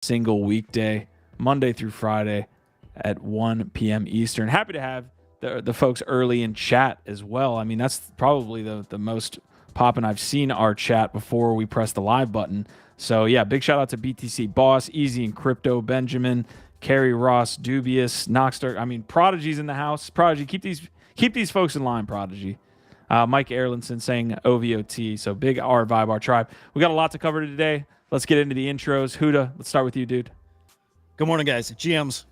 single weekday, Monday through Friday at 1 p.m. Eastern. Happy to have the folks early in chat as well. I mean, that's probably the most poppin' I've seen our chat before we press the live button. So yeah, big shout out to BTC Boss, Easy and Crypto, Benjamin, Kerry Ross, Dubious, Noxter. I mean, Prodigy's in the house. Prodigy, keep these folks in line, Prodigy. Mike Erlinson saying OVOT. So big R Vibe, our tribe. We got a lot to cover today. Let's get into the intros. Huda, let's start with you, dude. Good morning, guys. GMs.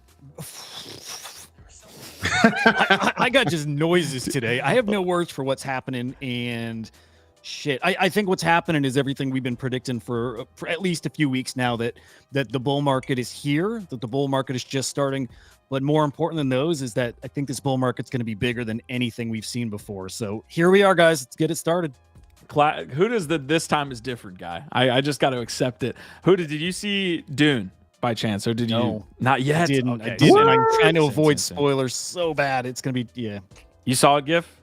I got just noises today. I have no words for what's happening, and shit. I think what's happening is everything we've been predicting for at least a few weeks now, that the bull market is here, that the bull market is just starting. But more important than those is that I think this bull market's going to be bigger than anything we've seen before. So here we are, guys. Let's get it started. Huda's the this time is different guy. I just got to accept it. Huda, did you see Dune by chance, or did you not yet? I didn't. Okay. I didn't. And I'm trying to avoid spoilers so bad. It's going to be, yeah. You saw a GIF?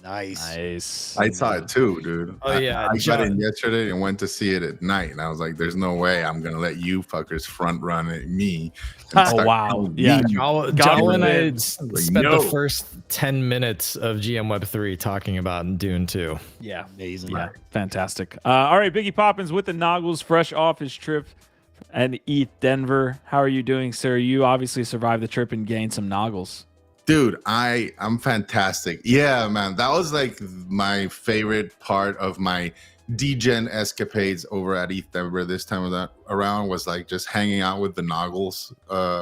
Nice. I saw it too, dude. Oh, yeah. I got in yesterday and went to see it at night, and I was like, "There's no way I'm gonna let you fuckers front run at me." Oh wow! Yeah, John and I spent the first 10 minutes of GM Web 3 talking about Dune 2. Yeah, amazing. Yeah, fantastic. All right, Biggie Poppins with the Noggles, fresh off his trip and ETH Denver. How are you doing, sir? You obviously survived the trip and gained some Noggles. Dude, I'm fantastic. Yeah, man, that was like my favorite part of my degen escapades over at ETH Denver this time around was like just hanging out with the Noggles,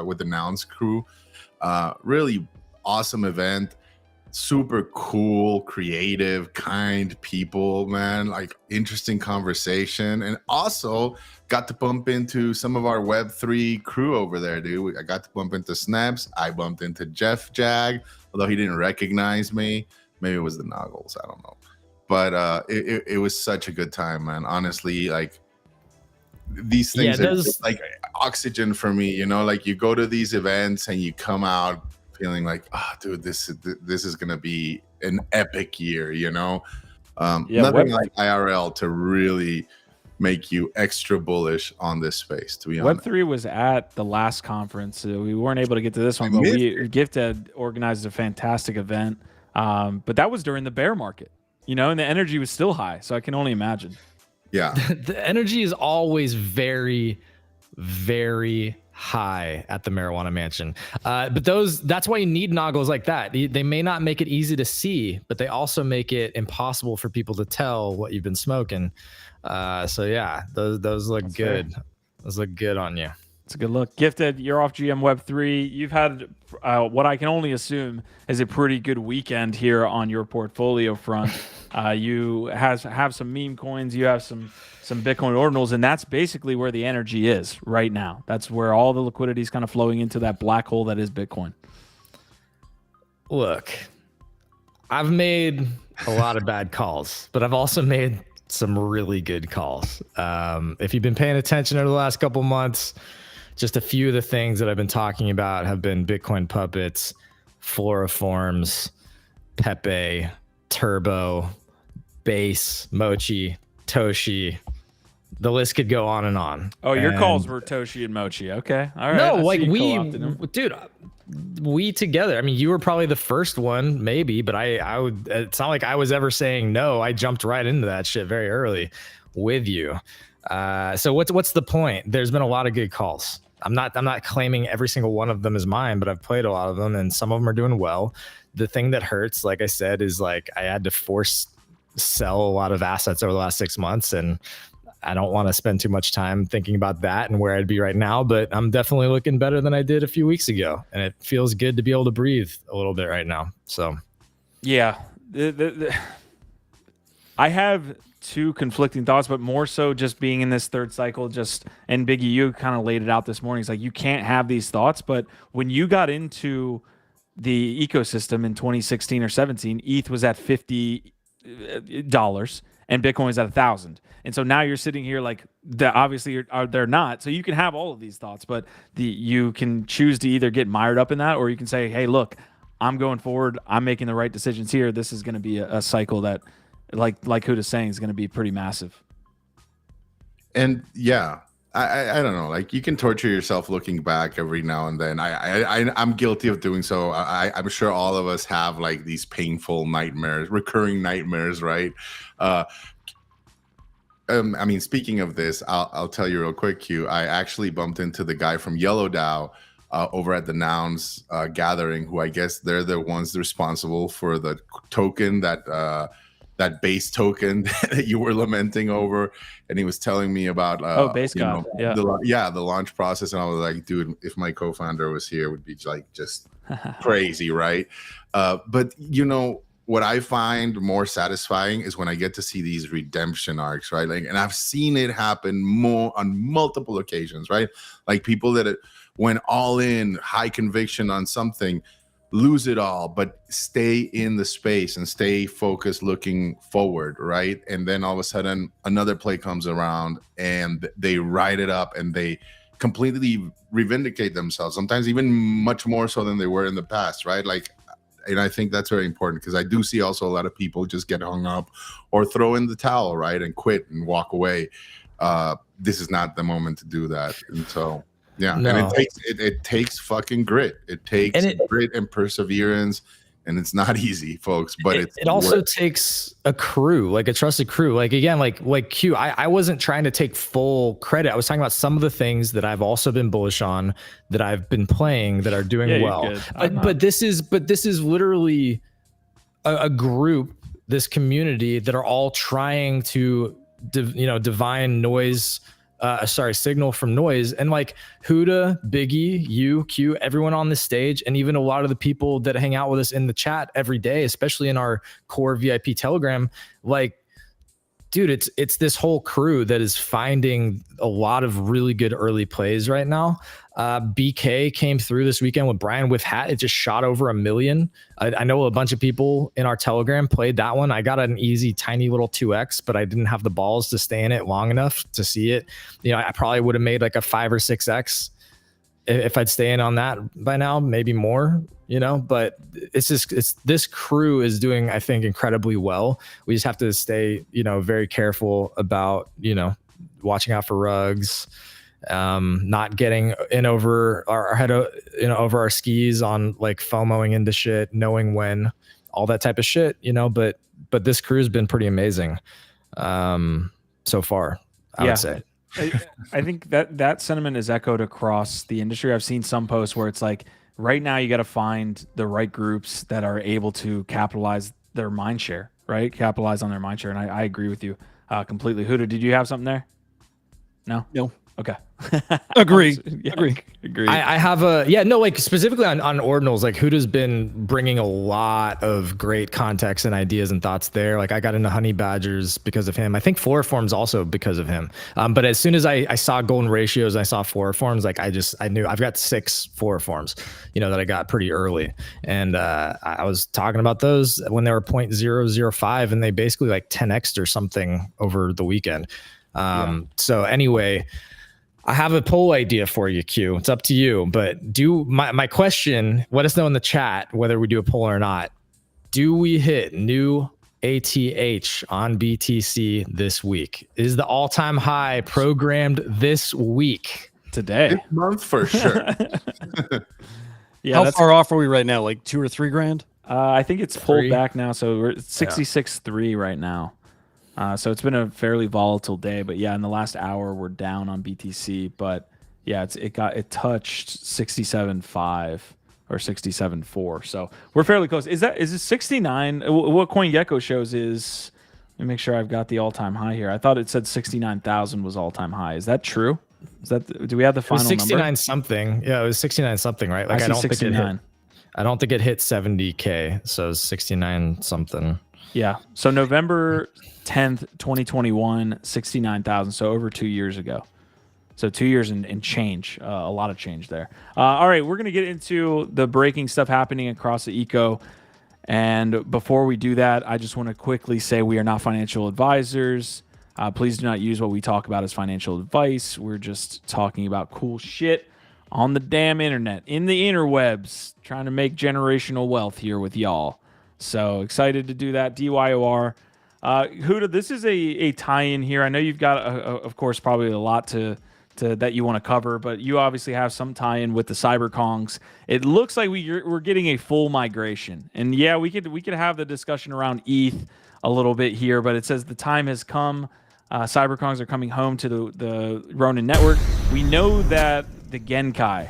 with the Nouns crew. Really awesome event. Super cool, creative, kind people, man. Like interesting conversation, and also got to bump into some of our Web3 crew over there, dude. I got to bump into Snaps. I bumped into Jeff Jag, although he didn't recognize me. Maybe it was the Noggles, I don't know. But it was such a good time, man. Honestly, like these things are just like oxygen for me, you know. Like you go to these events and you come out feeling like, oh, dude, this is gonna be an epic year, you know. Nothing like IRL to really make you extra bullish on this space, to be honest. Web3 was at the last conference. We weren't able to get to this one, but Gifted organized a fantastic event. But that was during the bear market, you know, and the energy was still high. So I can only imagine. Yeah. The energy is always very, very high at the Marijuana Mansion. But that's why you need Noggles like that. They may not make it easy to see, but they also make it impossible for people to tell what you've been smoking. So yeah, those look That's good. Fair. Those look good on you. It's a good look. Gifted, you're off GM Web 3. You've had what I can only assume is a pretty good weekend here on your portfolio front. You have some meme coins. You have some Bitcoin ordinals, and that's basically where the energy is right now. That's where all the liquidity is kind of flowing into that black hole that is Bitcoin. Look, I've made a lot of bad calls, but I've also made some really good calls. If you've been paying attention over the last couple months, just a few of the things that I've been talking about have been Bitcoin puppets, Floriforms, Pepe, Turbo, Base, Mochi, Toshi. The list could go on and on. Oh, your calls were Toshi and Mochi. Okay. All right. No, like we together. I mean, you were probably the first one, maybe, but I would, it's not like I was ever saying no. I jumped right into that shit very early with you. So what's the point? There's been a lot of good calls. I'm not claiming every single one of them is mine, but I've played a lot of them and some of them are doing well. The thing that hurts, like I said, is like I had to force sell a lot of assets over the last 6 months, and I don't want to spend too much time thinking about that and where I'd be right now, but I'm definitely looking better than I did a few weeks ago, and it feels good to be able to breathe a little bit right now. So yeah, I have two conflicting thoughts, but more so just being in this third cycle, and Biggie, you kind of laid it out this morning. It's like you can't have these thoughts, but when you got into the ecosystem in 2016 or 17, ETH was at $50 and Bitcoin is at 1,000. And so now you're sitting here like obviously they're not. So you can have all of these thoughts, but you can choose to either get mired up in that, or you can say, hey, look, I'm going forward. I'm making the right decisions here. This is going to be a cycle that, like Huda's saying, is going to be pretty massive. And yeah, I don't know. Like, you can torture yourself looking back every now and then. I'm guilty of doing so. I'm sure all of us have like these painful nightmares, recurring nightmares, right? Uh, I mean, speaking of this, I'll tell you real quick, Q. I actually bumped into the guy from Yellow DAO over at the Nouns gathering, who I guess they're the ones responsible for the token that base token that you were lamenting over. And he was telling me about base god, yeah, the launch process. And I was like, dude, if my co-founder was here, it would be like just crazy, right? But you know, what I find more satisfying is when I get to see these redemption arcs, right? Like, and I've seen it happen more on multiple occasions, right? Like, people that went all in, high conviction on something, lose it all, but stay in the space and stay focused, looking forward, right? And then all of a sudden, another play comes around and they ride it up and they completely revindicate themselves, sometimes even much more so than they were in the past, right? Like, and I think that's very important, because I do see also a lot of people just get hung up or throw in the towel, right, and quit and walk away. This is not the moment to do that. And so, yeah, No. and it takes fucking grit. It takes grit and perseverance, and it's not easy, folks. But it also takes a crew, like a trusted crew. Like, again, like Q, I wasn't trying to take full credit. I was talking about some of the things that I've also been bullish on, that I've been playing, that are doing well. But this is literally a group, this community, that are all trying to divine noise. Signal from noise. And like Huda, Biggie, you, Q, everyone on this stage, and even a lot of the people that hang out with us in the chat every day, especially in our core VIP Telegram, like, dude, it's this whole crew that is finding a lot of really good early plays right now. BK came through this weekend with Brian with Hat. It just shot over 1 million. I know a bunch of people in our Telegram played that one. I got an easy, tiny little 2x, but I didn't have the balls to stay in it long enough to see it. I probably would have made like a 5 or 6x if I'd stay in on that by now, maybe more. But it's this crew is doing, I think, incredibly well. We just have to stay, very careful about, watching out for rugs, not getting in over our head, over our skis on like FOMOing into shit, knowing when, all that type of shit, but this crew's been pretty amazing so far, I would say. I think that sentiment is echoed across the industry. I've seen some posts where it's like, right now you got to find the right groups that are able to capitalize their mind share, right? Capitalize on their mind share. And I agree with you completely. Huda, did you have something there? No? Okay. Agree. Agree. I have like specifically on Ordinals, like Huda's been bringing a lot of great context and ideas and thoughts there. Like, I got into Honey Badgers because of him. I think Floriforms also because of him. But as soon as I saw golden ratios, I saw Floriforms, like I knew I've got 6 Floriforms, that I got pretty early. And I was talking about those when they were 0.005, and they basically like 10x or something over the weekend. So anyway, I have a poll idea for you, Q. It's up to you, but my question, let us know in the chat whether we do a poll or not. Do we hit new ATH on BTC this week? Is the all-time high programmed this week? Today. This month for sure. How far off are we right now? Like 2 or 3 grand? I think it's pulled back now. So we're at 66.3 right now. So it's been a fairly volatile day, but yeah, in the last hour we're down on BTC, but yeah, it touched 67.5 or 67.4. So we're fairly close. Is it 69? What CoinGecko shows is, let me make sure I've got the all-time high here. I thought it said 69,000 was all-time high. Is that true? Do we have the final number? 69 something. Yeah, it was 69 something, right? Like, I don't 69. I don't think it hit 70K. So it's 69 something. Yeah. So November 10th, 2021, 69,000. So over 2 years ago. So 2 years and change. A lot of change there. All right. We're going to get into the breaking stuff happening across the eco. And before we do that, I just want to quickly say we are not financial advisors. Please do not use what we talk about as financial advice. We're just talking about cool shit on the damn internet, in the interwebs, trying to make generational wealth here with y'all. So excited to do that. DYOR. Huda, this is a tie-in here. I know you've got, of course, probably a lot to that you want to cover, but you obviously have some tie-in with the CyberKongs. It looks like we're getting a full migration, and yeah, we could have the discussion around ETH a little bit here, but it says the time has come. CyberKongs are coming home to the Ronin network. We know that the Genkai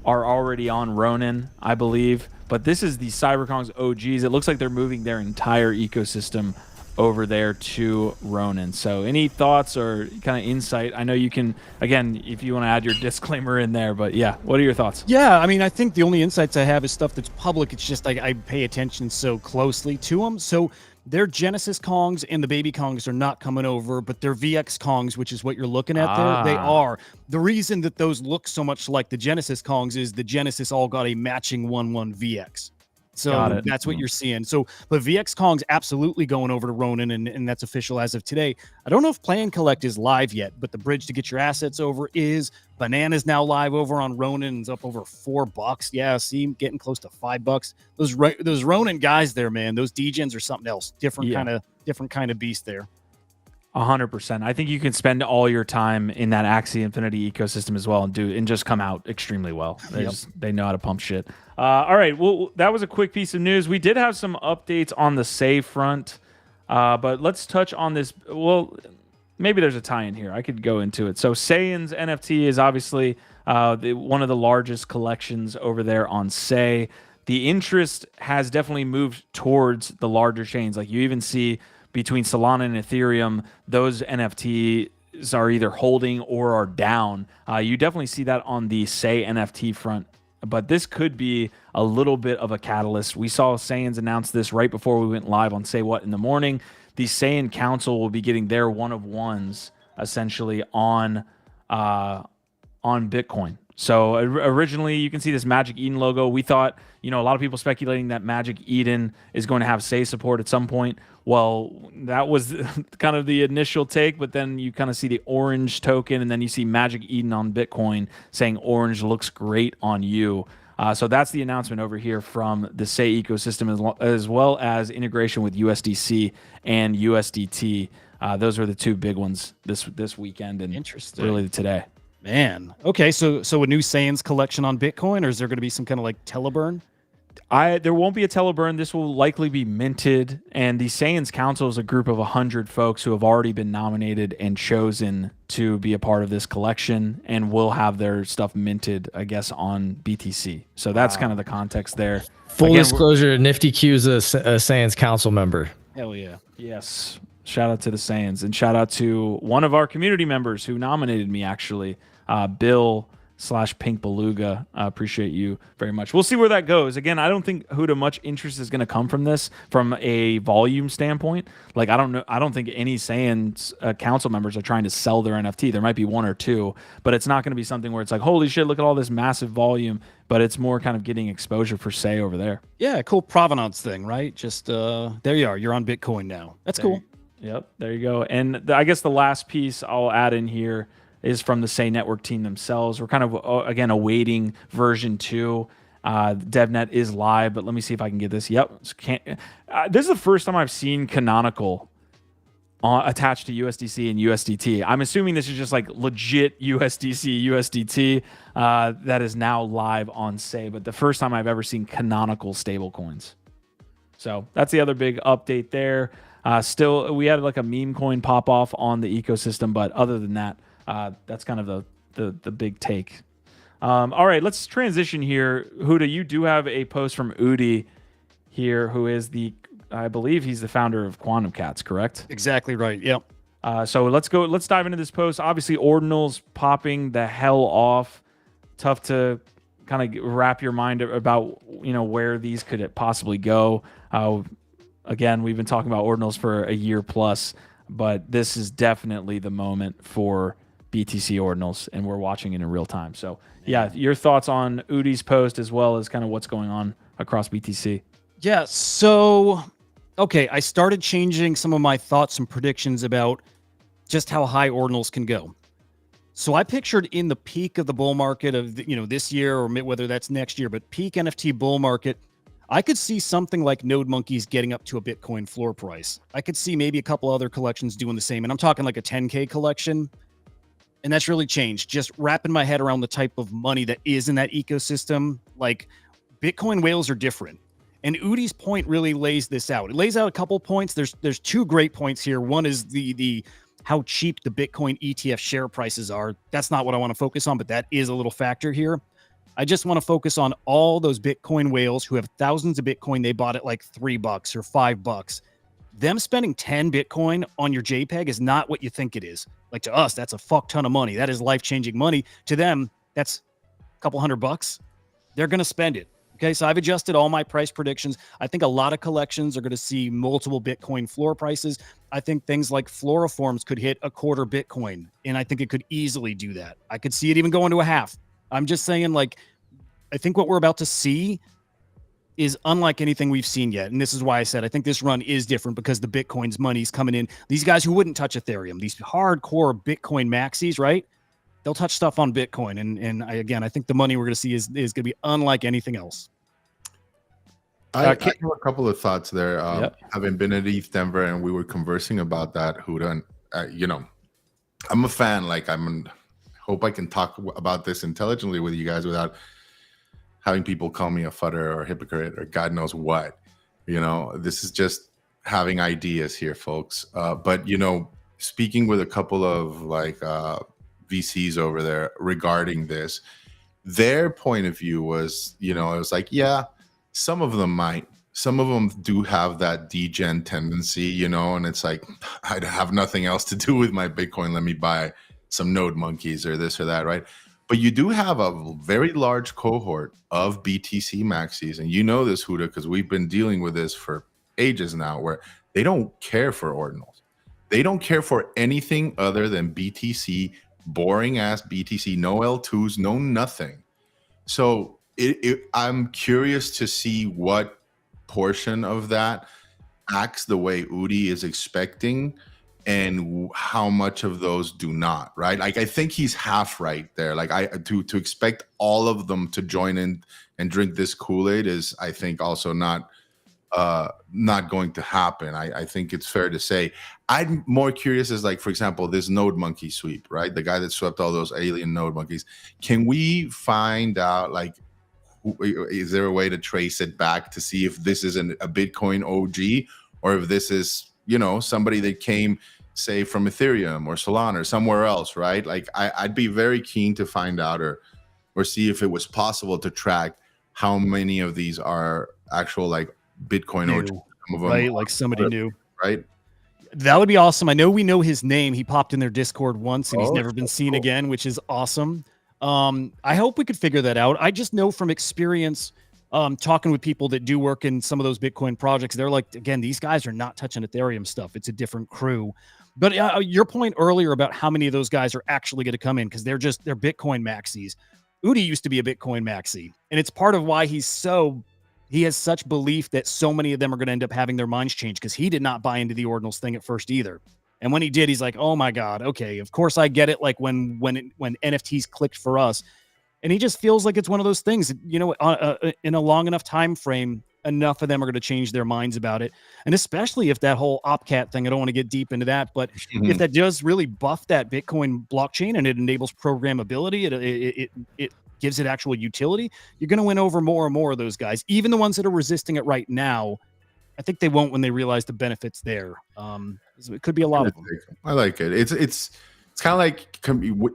are already on Ronin, I believe, but this is the CyberKongs OGs. It looks like they're moving their entire ecosystem over there to Ronin. So any thoughts or kind of insight? I know you can, again, if you want to add your disclaimer in there, but yeah, what are your thoughts? Yeah, I mean, I think the only insights I have is stuff that's public. It's just I pay attention so closely to them. So their Genesis Kongs and the Baby Kongs are not coming over, but their VX Kongs, which is what you're looking at there, they are. The reason that those look so much like the Genesis Kongs is the Genesis all got a matching 1-1 VX. So that's what you're seeing. So, but VX Kong's absolutely going over to Ronin, and that's official as of today. I don't know if Play and Collect is live yet, but the bridge to get your assets over is. Banana's now live over on Ronin. It's up over $4. Yeah, see, getting close to $5. Those Ronin guys there, man. Those degens are something else. Different kind of beast there. 100%. I think you can spend all your time in that Axie Infinity ecosystem as well and just come out extremely well. They know how to pump shit. All right. Well, that was a quick piece of news. We did have some updates on the SEI front, but let's touch on this. Well, maybe there's a tie-in here. I could go into it. So Saiyan's NFT is obviously one of the largest collections over there on SEI. The interest has definitely moved towards the larger chains. Like you even see between Solana and Ethereum, those NFTs are either holding or are down. You definitely see that on the SEI NFT front, but this could be a little bit of a catalyst. We saw Saiyans announce this right before we went live on Say What in the morning. The Saiyan Council will be getting their one-of-ones essentially on Bitcoin. So originally, you can see this Magic Eden logo. We thought, a lot of people speculating that Magic Eden is going to have SEI support at some point. Well, that was kind of the initial take, but then you kind of see the orange token, and then you see Magic Eden on Bitcoin saying orange looks great on you. So that's the announcement over here from the SEI ecosystem, as well as integration with USDC and USDT. Those are the two big ones this weekend and really today. Man. Okay, so a new Saiyans collection on Bitcoin, or is there going to be some kind of like teleburn? There won't be a teleburn. This will likely be minted, and the Saiyans Council is a group of 100 folks who have already been nominated and chosen to be a part of this collection, and will have their stuff minted, I guess, on BTC. So that's kind of the context there. Full disclosure, Nifty Q is a Saiyans Council member. Hell yeah. Yes. Shout out to the Saiyans, and shout out to one of our community members who nominated me, actually, Bill/Pink Beluga. I appreciate you very much. We'll see where that goes. Again, I don't think Huda much interest is going to come from this from a volume standpoint. Like, I don't know. I don't think any Saiyans council members are trying to sell their NFT. There might be one or two, but it's not going to be something where it's like, holy shit, look at all this massive volume. But it's more kind of getting exposure for SEI over there. Yeah, cool provenance thing, right? Just there you are. You're on Bitcoin now. That's cool. Yep, there you go. And I guess the last piece I'll add in here is from the SEI Network team themselves. We're kind of, again, awaiting version 2. DevNet is live, but let me see if I can get this. Yep. This is the first time I've seen Canonical attached to USDC and USDT. I'm assuming this is just like legit USDC, USDT that is now live on SEI, but the first time I've ever seen Canonical stablecoins. So that's the other big update there. Still, we had like a meme coin pop off on the ecosystem, but other than that, that's kind of the big take. All right, let's transition here. Huda, you do have a post from Udi here, who is I believe he's the founder of Quantum Cats, correct? Exactly right. Yep. So let's dive into this post. Obviously, Ordinals popping the hell off. Tough to kind of wrap your mind about, where these could possibly go. Again, we've been talking about Ordinals for a year plus, but this is definitely the moment for BTC Ordinals, and we're watching it in real time. So, yeah, your thoughts on Udi's post as well as kind of what's going on across BTC. Yeah, so, okay, I started changing some of my thoughts and predictions about just how high Ordinals can go. So I pictured in the peak of the bull market of, this year, or whether that's next year, but peak NFT bull market, I could see something like Node Monkeys getting up to a Bitcoin floor price. I could see maybe a couple other collections doing the same. And I'm talking like a 10K collection. And that's really changed. Just wrapping my head around the type of money that is in that ecosystem. Like Bitcoin whales are different. And Udi's point really lays this out. It lays out a couple points. There's two great points here. One is the how cheap the Bitcoin ETF share prices are. That's not what I want to focus on, but that is a little factor here. I just want to focus on all those Bitcoin whales who have thousands of Bitcoin they bought at like $3 or $5. Them spending 10 Bitcoin on your JPEG is not what you think it is. Like to us, that's a fuck ton of money. That is life-changing money. To them, that's a couple $100. They're going to spend it. Okay, so I've adjusted all my price predictions. I think a lot of collections are going to see multiple Bitcoin floor prices. I think things like Floriforms could hit a quarter Bitcoin, and I think it could easily do that. I could see it even going to a half. I'm just saying, like, I think what we're about to see is unlike anything we've seen yet. And this is why I said I think this run is different, because the Bitcoin's money's coming in. These guys who wouldn't touch Ethereum, these hardcore Bitcoin maxis, right? They'll touch stuff on Bitcoin. And I think the money we're going to see is going to be unlike anything else. I have a couple of thoughts there. Having been at ETH Denver and we were conversing about that, Huda, and I'm a fan. Like hope I can talk about this intelligently with you guys without having people call me a futter or a hypocrite or God knows what. This is just having ideas here, folks. But speaking with a couple of VCs over there regarding this, their point of view was, it was like, yeah, some of them might. Some of them do have that degen tendency, and it's like, I have nothing else to do with my Bitcoin. Let me buy some node monkeys or this or that, right? But you do have a very large cohort of BTC maxis, and you know this, Huda, because we've been dealing with this for ages now, where they don't care for ordinals. They don't care for anything other than BTC, boring ass BTC, no L2s, no nothing. So I'm curious to see what portion of that acts the way Udi is expecting, and how much of those do not, right? Like, I think he's half right there. Like, to expect all of them to join in and drink this Kool-Aid is, I think, also not going to happen. I think it's fair to say. I'm more curious as, like, for example, this node monkey sweep, right? The guy that swept all those alien node monkeys. Can we find out, like, is there a way to trace it back to see if this is a Bitcoin OG, or if this is, somebody that came, say, from Ethereum or Solana or somewhere else, right? Like, I'd be very keen to find out or see if it was possible to track how many of these are actual, like, Bitcoin OG. Some of them right, like somebody new. Right? That would be awesome. I know we know his name. He popped in their Discord once, and he's never been seen again, which is awesome. I hope we could figure that out. I just know from experience, talking with people that do work in some of those Bitcoin projects, they're like, again, these guys are not touching Ethereum stuff. It's a different crew. But your point earlier about how many of those guys are actually going to come in, because they're Bitcoin maxis. Udi used to be a Bitcoin maxi, and it's part of why he has such belief that so many of them are going to end up having their minds changed, because he did not buy into the Ordinals thing at first either. And when he did, he's like, oh my God, okay, of course I get it. Like when NFTs clicked for us, and he just feels like it's one of those things, in a long enough time frame, enough of them are going to change their minds about it. And especially if that whole OpCat thing, I don't want to get deep into that, but if that does really buff that Bitcoin blockchain and it enables programmability, it gives it actual utility, you're going to win over more and more of those guys. Even the ones that are resisting it right now, I think they won't when they realize the benefits there. It could be a lot of them. I like it. It's kind of like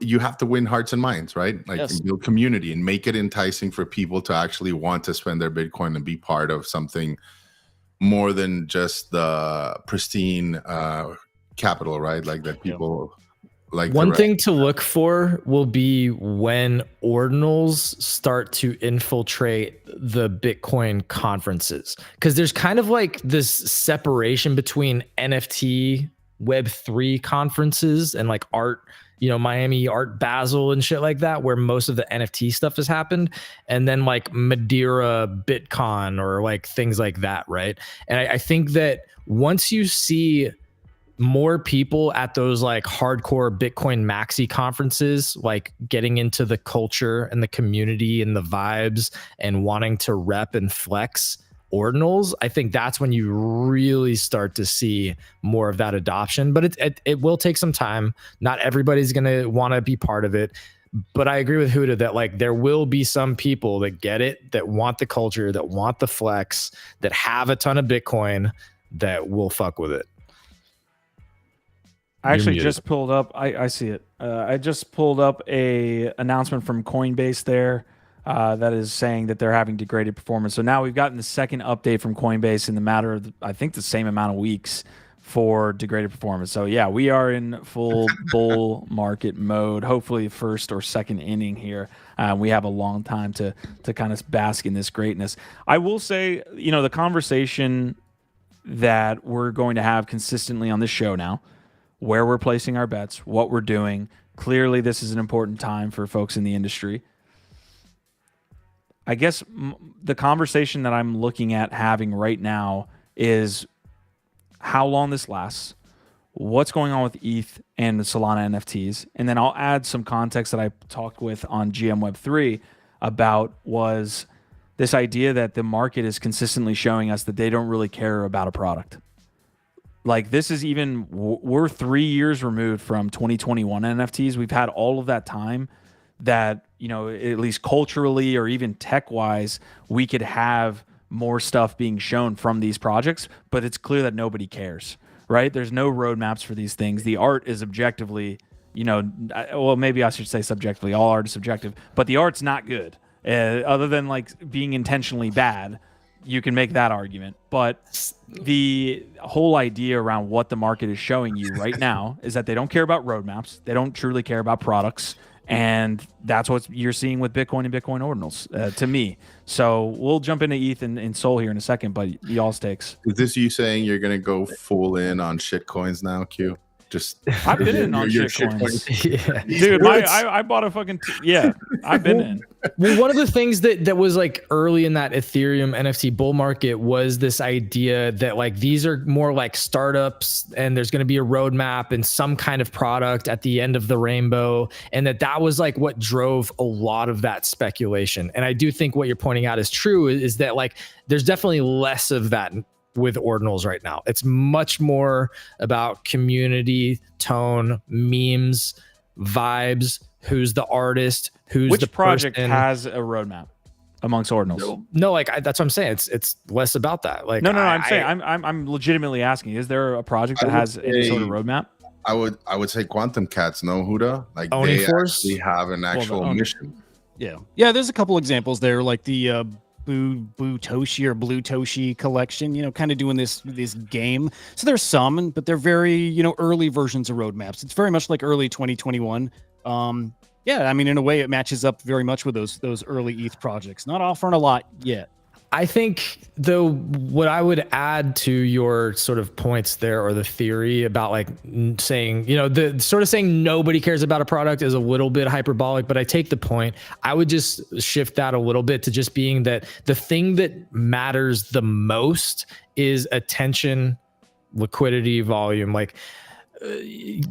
you have to win hearts and minds, right? Like, yes, build community and make it enticing for people to actually want to spend their Bitcoin and be part of something more than just the pristine capital, right? Like that people like. One thing to look for will be when ordinals start to infiltrate the Bitcoin conferences, because there's kind of like this separation between NFT Web3 conferences and like art, Miami Art Basel and shit like that, where most of the NFT stuff has happened, and then like Madeira BitCon or like things like that, right? And I think that once you see more people at those like hardcore Bitcoin maxi conferences, like getting into the culture and the community and the vibes and wanting to rep and flex, Ordinals, I think that's when you really start to see more of that adoption. But it will take some time. Not everybody's going to want to be part of it. But I agree with Huda that like there will be some people that get it, that want the culture, that want the flex, that have a ton of Bitcoin, that will fuck with it. I actually just pulled up. I see it. I just pulled up a announcement from Coinbase there that is saying that they're having degraded performance. So now we've gotten the second update from Coinbase in the matter of, I think, the same amount of weeks for degraded performance. So yeah, we are in full bull market mode. Hopefully, first or second inning here. We have a long time to kind of bask in this greatness. I will say, you know, the conversation that we're going to have consistently on this show now, where we're placing our bets, what we're doing. Clearly, this is an important time for folks in the industry. I guess the conversation that I'm looking at having right now is how long this lasts, what's going on with ETH and the Solana NFTs, and then I'll add some context that I talked with on GM Web3 about was this idea that the market is consistently showing us that they don't really care about a product. Like this is even, we're 3 years removed from 2021 NFTs. We've had all of that time that, you know, at least culturally or even tech wise, we could have more stuff being shown from these projects, but it's clear that nobody cares, right? There's no roadmaps for these things. The art is objectively, you know, well, maybe I should say subjectively, all art is subjective, but the art's not good. Other than like being intentionally bad, you can make that argument. But the whole idea around what the market is showing you right now is that they don't care about roadmaps. They don't truly care about products. And that's what you're seeing with Bitcoin and Bitcoin Ordinals, to me. So we'll jump into ETH and Sol here in a second, but y'all's takes. Is this you saying you're going to go full in on shit coins now, Q? Just I've been in on shit coins. Yeah. Dude, I bought a fucking yeah, I've been in. Well, one of the things that was like early in that Ethereum NFT bull market was this idea that like these are more like startups and there's going to be a roadmap and some kind of product at the end of the rainbow, and that was like what drove a lot of that speculation. And I do think what you're pointing out is true, is that like there's definitely less of that with Ordinals right now. It's much more about community, tone, memes, vibes, who's the artist, who's which the project person. has a roadmap amongst Ordinals. No, like that's what I'm saying. It's less about that. Like no, I'm legitimately asking, is there a project that has any sort of roadmap? I would say Quantum Cats, no, Huda? Like Oni they Force? actually have an actual mission. Yeah, there's a couple examples there, like the Blue Toshi or Blue Toshi collection, you know, kind of doing this game. So there's some, but they're very, you know, early versions of roadmaps. It's very much like early 2021. Yeah, I mean, in a way, it matches up very much with those early ETH projects. Not offering a lot yet. I think, though, what I would add to your sort of points there, or the theory about like saying, you know, the sort of saying nobody cares about a product is a little bit hyperbolic, but I take the point. I would just shift that a little bit to just being that the thing that matters the most is attention, liquidity, volume. Like,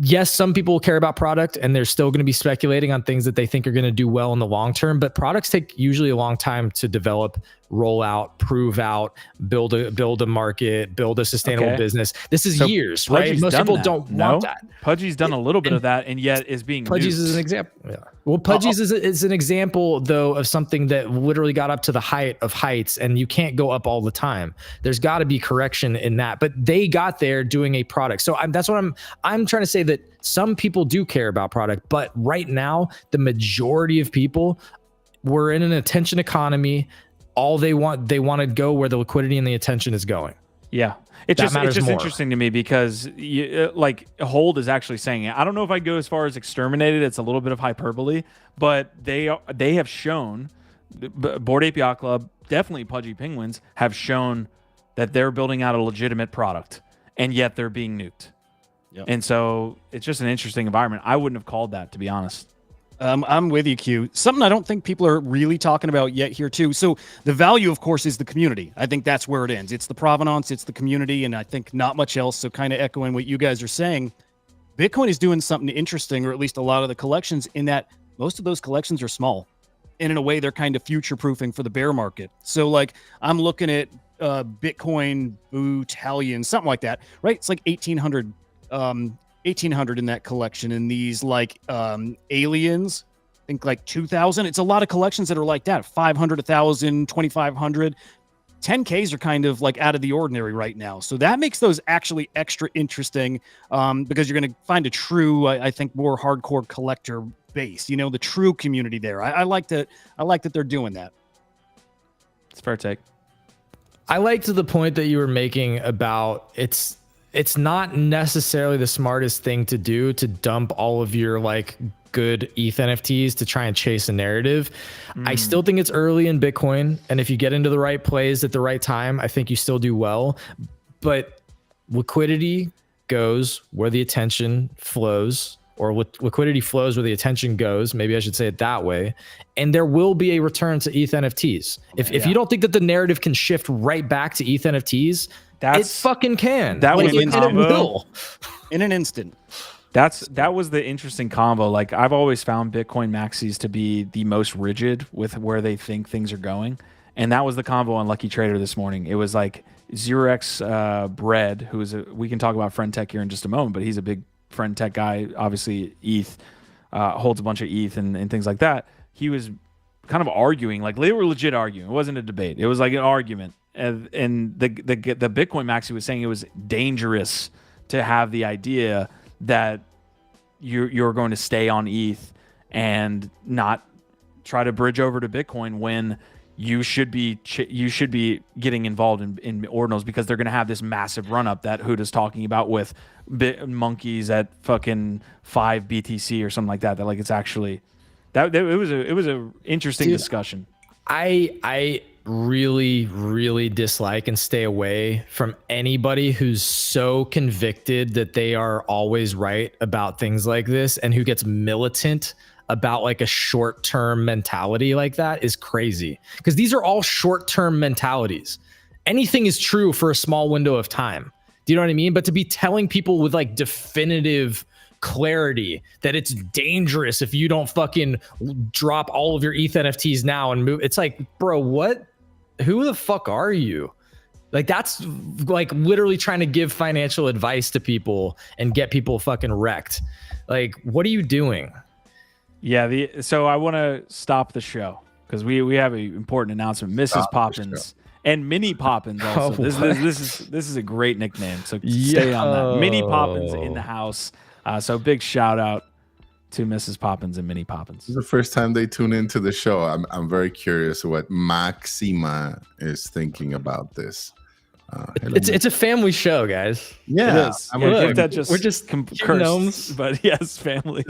yes, some people care about product and they're still going to be speculating on things that they think are going to do well in the long term, but products take usually a long time to develop, roll out, prove out, build a market, build a sustainable business. This is years, right? Pudgy's Most people don't want that. Pudgy's done a little bit of that, and yet is being Pudgy's is an example. Yeah. Well, Pudgy's is an example, though, of something that literally got up to the height of heights, and you can't go up all the time. There's got to be correction in that, but they got there doing a product. So that's what I'm trying to say, that some people do care about product, but right now, the majority of people, we're in an attention economy. All they want to go where the liquidity and the attention is going. Yeah. It's just interesting to me because like Hold is actually saying it. I don't know if I go as far as exterminated. It's a little bit of hyperbole, but they have shown, Bored Ape Yacht Club, definitely Pudgy Penguins, have shown that they're building out a legitimate product, and yet they're being nuked. Yep. And so it's just an interesting environment. I wouldn't have called that, to be honest. I'm with you, Q. Something I don't think people are really talking about yet here too. So the value, of course, is the community. I think that's where it ends. It's the provenance, it's the community, and I think not much else. So kind of echoing what you guys are saying, Bitcoin is doing something interesting, or at least a lot of the collections, in that most of those collections are small. And in a way, they're kind of future-proofing for the bear market. So like I'm looking at Bitcoin Battalion, something like that, right? It's like 1800 in that collection, and these like aliens, I think like 2000. It's a lot of collections that are like that, 500, 1000, 2500. 10Ks are kind of like out of the ordinary right now. So that makes those actually extra interesting, because you're going to find a true, I think, more hardcore collector base, the true community there. I like that. I like that they're doing that. It's a fair take. I liked the point that you were making about it's not necessarily the smartest thing to do to dump all of your like good ETH NFTs to try and chase a narrative. I still think it's early in Bitcoin, and if you get into the right plays at the right time, I think you still do well. But liquidity goes where the attention flows, or liquidity flows where the attention goes. Maybe I should say it that way. And there will be a return to ETH NFTs. If you don't think that the narrative can shift right back to ETH NFTs, it fucking can. That Like, was it will in an instant. That was the interesting combo. Like, I've always found Bitcoin maxis to be the most rigid with where they think things are going, and that was the combo on Lucky Trader this morning. It was like 0x Bread, who is we can talk about Friend Tech here in just a moment, but he's a big Friend Tech guy. Obviously, ETH holds a bunch of ETH and things like that. He was kind of arguing, like they were legit arguing. It wasn't a debate. It was like an argument, and the Bitcoin maxi was saying it was dangerous to have the idea that you're going to stay on ETH and not try to bridge over to Bitcoin when you should be getting involved in Ordinals, because they're going to have this massive run up that Huda's talking about with monkeys at fucking 5 BTC or something like that. That like it's actually it was a interesting discussion. I really dislike and stay away from anybody who's so convicted that they are always right about things like this, and who gets militant about like a short-term mentality like that is crazy, because these are all short-term mentalities. Anything is true for a small window of time. Do you know what I mean? But to be telling people with like definitive clarity that it's dangerous if you don't fucking drop all of your ETH NFTs now and move, it's like, bro, what? Who the fuck are you? Like, that's like literally trying to give financial advice to people and get people fucking wrecked. Like, what are you doing? Yeah, so I want to stop the show because we have an important announcement. Mrs. Poppins and Mini Poppins also. This is a great nickname, so stay on that. Mini Poppins in the house. So big shout out to Mrs. Poppins and Mini Poppins. This is the first time they tune into the show. I'm very curious what Maxima is thinking about this. It's a family show, guys. Yeah, it is. We're just cursed, gnomes, but yes, family.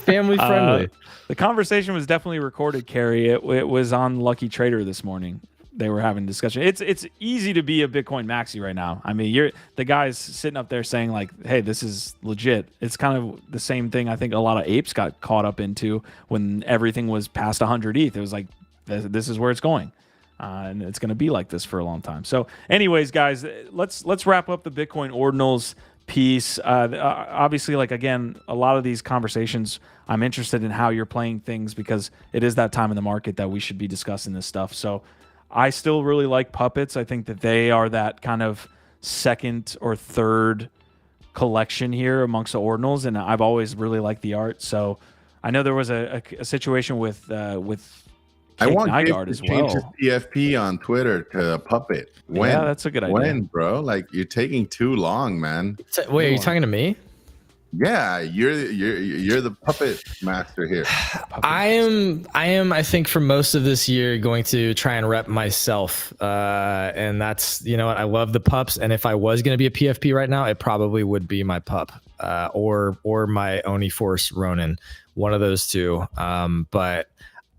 Family friendly. The conversation was definitely recorded, Carrie. It was on Lucky Trader this morning. They were having a discussion. It's easy to be a Bitcoin maxi right now. I mean, you're the guys sitting up there saying like, "Hey, this is legit." It's kind of the same thing I think a lot of apes got caught up into when everything was past 100 ETH. It was like, this is where it's going. And it's going to be like this for a long time. So anyways, guys, let's wrap up the Bitcoin Ordinals piece. Obviously, like, again, a lot of these conversations, I'm interested in how you're playing things because it is that time in the market that we should be discussing this stuff. So I still really like puppets. I think that they are that kind of second or third collection here amongst the Ordinals, and I've always really liked the art. So I know there was a situation with I want Nygaard to as change well. his PFP on Twitter to Puppet. When? Yeah, that's a good idea. When, bro? Like, you're taking too long, man. Wait, are you talking to me? Yeah, you're the puppet master here. I am. I think for most of this year, going to try and rep myself, and that's, you know what, I love the pups. And if I was going to be a PFP right now, it probably would be my pup, or my Oni Force Ronin, one of those two. But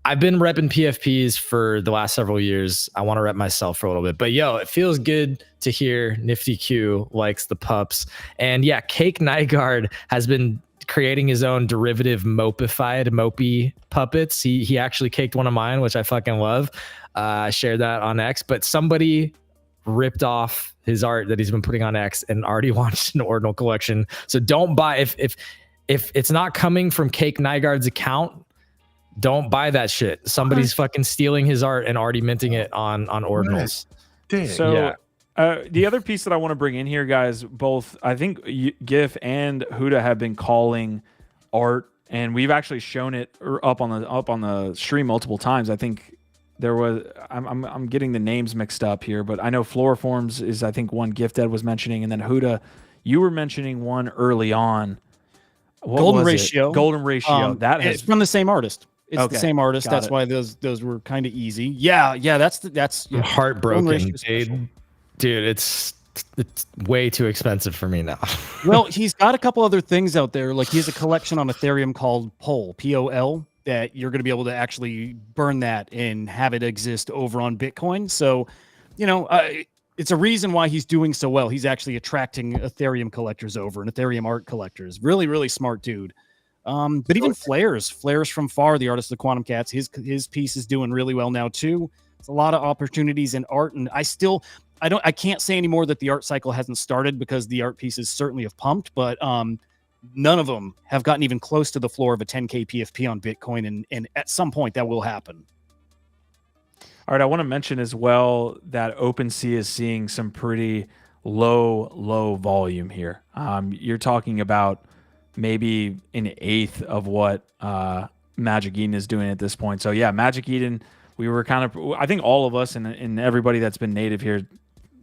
I've been repping PFPs for the last several years. I want to rep myself for a little bit, but it feels good to hear Nifty Q likes the pups. And yeah, Cake Nygaard has been creating his own derivative mopey puppets. He actually caked one of mine, which I fucking love. I shared that on X, but somebody ripped off his art that he's been putting on X and already launched an Ordinal collection. So don't buy, if it's not coming from Cake Nygaard's account, don't buy that shit. Somebody's fucking stealing his art and already minting it on Ordinals. Dick. So Yeah. the other piece that I want to bring in here, guys, both I think GIF and Huda have been calling art, and we've actually shown it up on the stream multiple times. I think there was I'm getting the names mixed up here, but I know Floriforms is I think one GIF Ed was mentioning, and then Huda, you were mentioning one early on. What Golden was it? Ratio. Golden Ratio. That it's has from the same artist. It's Okay, the same artist. got That's it. why those were kind of easy. Yeah. That's I'm yeah. Golden heartbroken, Ratio is special. dude. It's way too expensive for me now. Well, he's got a couple other things out there. Like he has a collection on Ethereum called Pol, P-O-L, that you're going to be able to actually burn that and have it exist over on Bitcoin. So, it's a reason why he's doing so well. He's actually attracting Ethereum collectors over and Ethereum art collectors. Really, really smart dude. But even Flares from Far, the artist of the Quantum Cats, his piece is doing really well now too. There's a lot of opportunities in art, and I can't say anymore that the art cycle hasn't started because the art pieces certainly have pumped, but none of them have gotten even close to the floor of a 10K PFP on Bitcoin, and at some point that will happen. All right, I want to mention as well that OpenSea is seeing some pretty low volume here. You're talking about maybe an eighth of what Magic Eden is doing at this point. So yeah, Magic Eden, we were I think all of us and everybody that's been native here,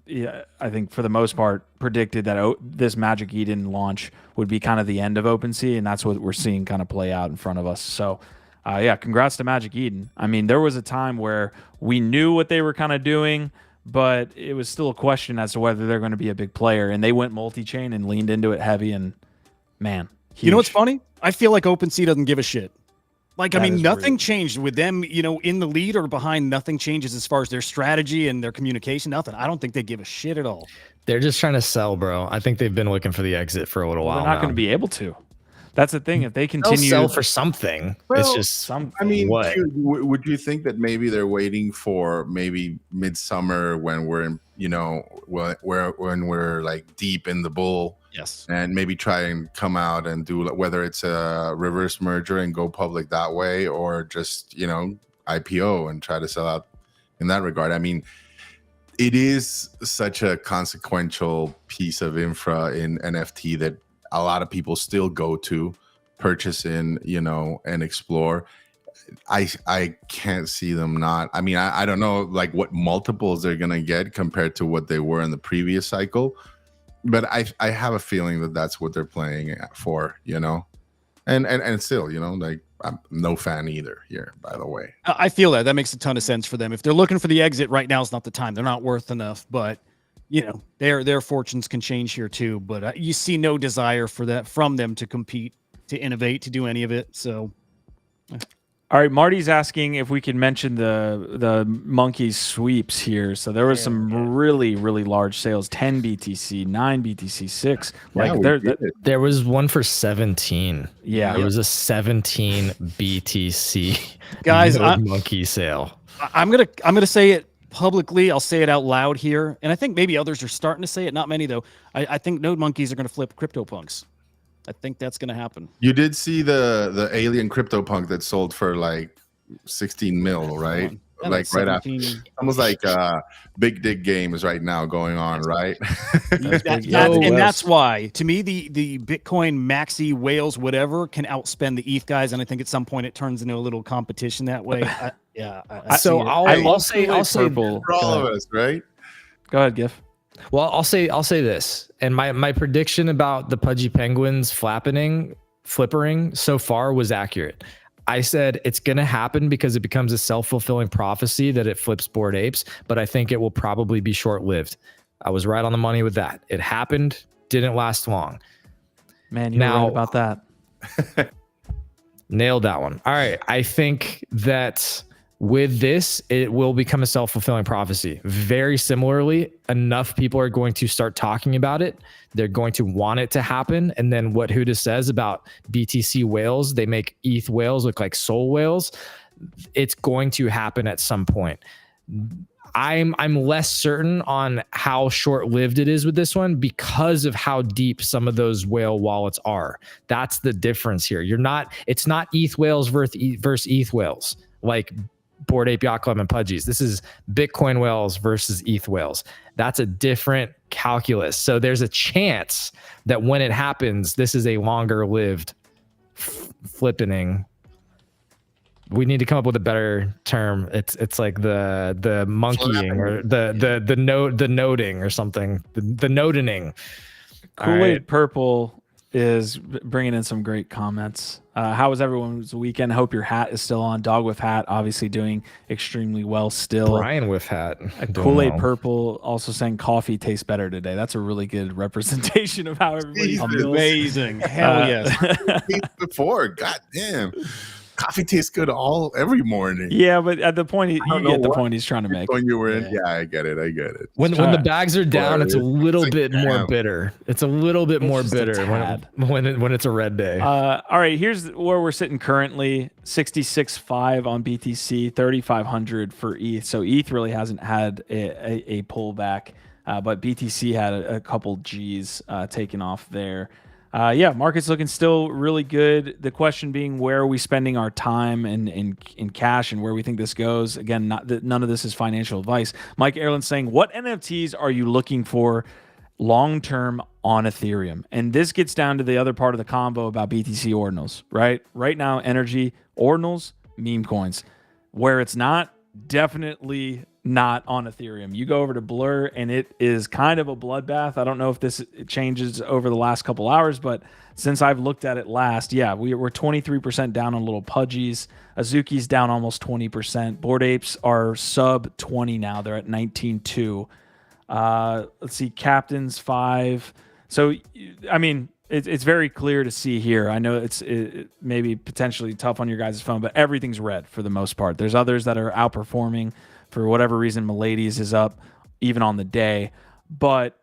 yeah, I think for the most part predicted that this Magic Eden launch would be kind of the end of OpenSea, and that's what we're seeing kind of play out in front of us. So yeah, congrats to Magic Eden. I mean, there was a time where we knew what they were kind of doing, but it was still a question as to whether they're going to be a big player, and they went multi-chain and leaned into it heavy, and man, huge. You know what's funny? I feel like OpenSea doesn't give a shit. Like, That I mean, is nothing rude. changed with them, in the lead or behind. Nothing changes as far as their strategy and their communication. Nothing. I don't think they give a shit at all. They're just trying to sell, bro. I think they've been looking for the exit for a little while. They're not going to be able to. That's the thing. If they They'll continue sell for something. It's Well, just some, I mean, What? dude, would you think that maybe they're waiting for maybe midsummer when we're in, when we're like deep in the bull, Yes. and maybe try and come out and do whether it's a reverse merger and go public that way, or just IPO and try to sell out in that regard? I mean, it is such a consequential piece of infra in NFT that a lot of people still go to purchase in, and explore. I can't see them not. I mean, I don't know like what multiples they're gonna get compared to what they were in the previous cycle, but I have a feeling that that's what they're playing for, and still, like I'm no fan either here, by the way. I feel that makes a ton of sense for them. If they're looking for the exit right now, is not the time. They're not worth enough, but their fortunes can change here too. But you see no desire for that from them to compete, to innovate, to do any of it. So All right, Marty's asking if we can mention the monkey sweeps here. So there was some really, really large sales: 10 BTC, 9 BTC, 6. Yeah, we did it. There was one for 17. Yeah. There was a 17 BTC Guys, monkey sale. I'm gonna say it publicly. I'll say it out loud here, and I think maybe others are starting to say it. Not many though. I think Node monkeys are going to flip CryptoPunks. I think that's going to happen. You did see the alien CryptoPunk that sold for like 16 mil, right? Yeah, Like that's right after, 17. almost like big dig games right now going on, right? That's why, to me, the Bitcoin maxi whales whatever can outspend the ETH guys, and I think at some point it turns into a little competition that way. I see it. I'll say purple. For all of us, right? Go ahead, Gif. Well, I'll say this, and my prediction about the Pudgy Penguins flippering so far was accurate. I said it's going to happen because it becomes a self-fulfilling prophecy that it flips Bored Apes, but I think it will probably be short-lived. I was right on the money with that. It happened, didn't last long. Man, you were right about that. Nailed that one. All right. I think that with this, it will become a self-fulfilling prophecy. Very similarly, enough people are going to start talking about it. They're going to want it to happen. And then what Huda says about BTC whales, they make ETH whales look like soul whales. It's going to happen at some point. I'm less certain on how short-lived it is with this one because of how deep some of those whale wallets are. That's the difference here. It's not ETH whales versus ETH whales. Like Bored Ape Yacht Club and Pudgies. This is Bitcoin whales versus ETH whales. That's a different calculus. So there's a chance that when it happens, this is a longer lived flippening. We need to come up with a better term. It's like the monkeying or the noting or something. The nodening. Kool-Aid Purple is bringing in some great comments. How was everyone's weekend? I hope your hat is still on. Dog with hat, obviously doing extremely well still. Brian with hat. Kool-Aid Purple also saying coffee tastes better today. That's a really good representation of how everybody feels. Amazing. Hell yes. Before, goddamn. Coffee tastes good every morning. Yeah, but at the point, you get the point he's trying to make. When you were in, yeah, I get it. When the bags are down, it's a little bit more bitter. It's a little bit more bitter when it's a red day. All right, here's where we're sitting currently: 66.5 on BTC, 3,500 for ETH. So ETH really hasn't had a pullback, but BTC had a couple G's taken off there. Yeah, market's looking still really good. The question being, where are we spending our time in cash and where we think this goes? Again, none of this is financial advice. Mike Erlin saying, what NFTs are you looking for long-term on Ethereum? And this gets down to the other part of the combo about BTC Ordinals, right? Right now, energy, Ordinals, meme coins. Where it's not, definitely not on Ethereum. You go over to Blur and it is kind of a bloodbath. I don't know if this changes over the last couple hours, but since I've looked at it last, yeah, we're 23% down on little Pudgies. Azuki's down almost 20%. Bored Apes are sub 20 now. They're at 19.2. Let's see, Captain's 5. So, I mean, it's very clear to see here. I know it's maybe potentially tough on your guys' phone, but everything's red for the most part. There's others that are outperforming. For whatever reason, Milady's is up even on the day. But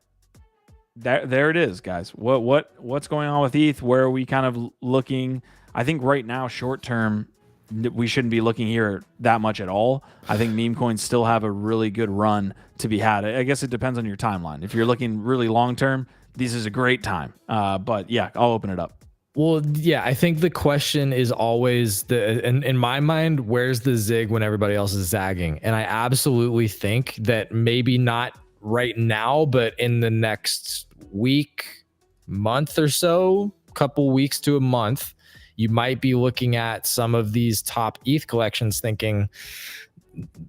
there it is, guys. What's going on with ETH? Where are we kind of looking? I think right now, short term, we shouldn't be looking here that much at all. I think meme coins still have a really good run to be had. I guess it depends on your timeline. If you're looking really long term, this is a great time. But yeah, I'll open it up. Well, yeah, I think the question is always in my mind, where's the zig when everybody else is zagging? And I absolutely think that maybe not right now, but in the next week, month or so, couple weeks to a month, you might be looking at some of these top ETH collections thinking,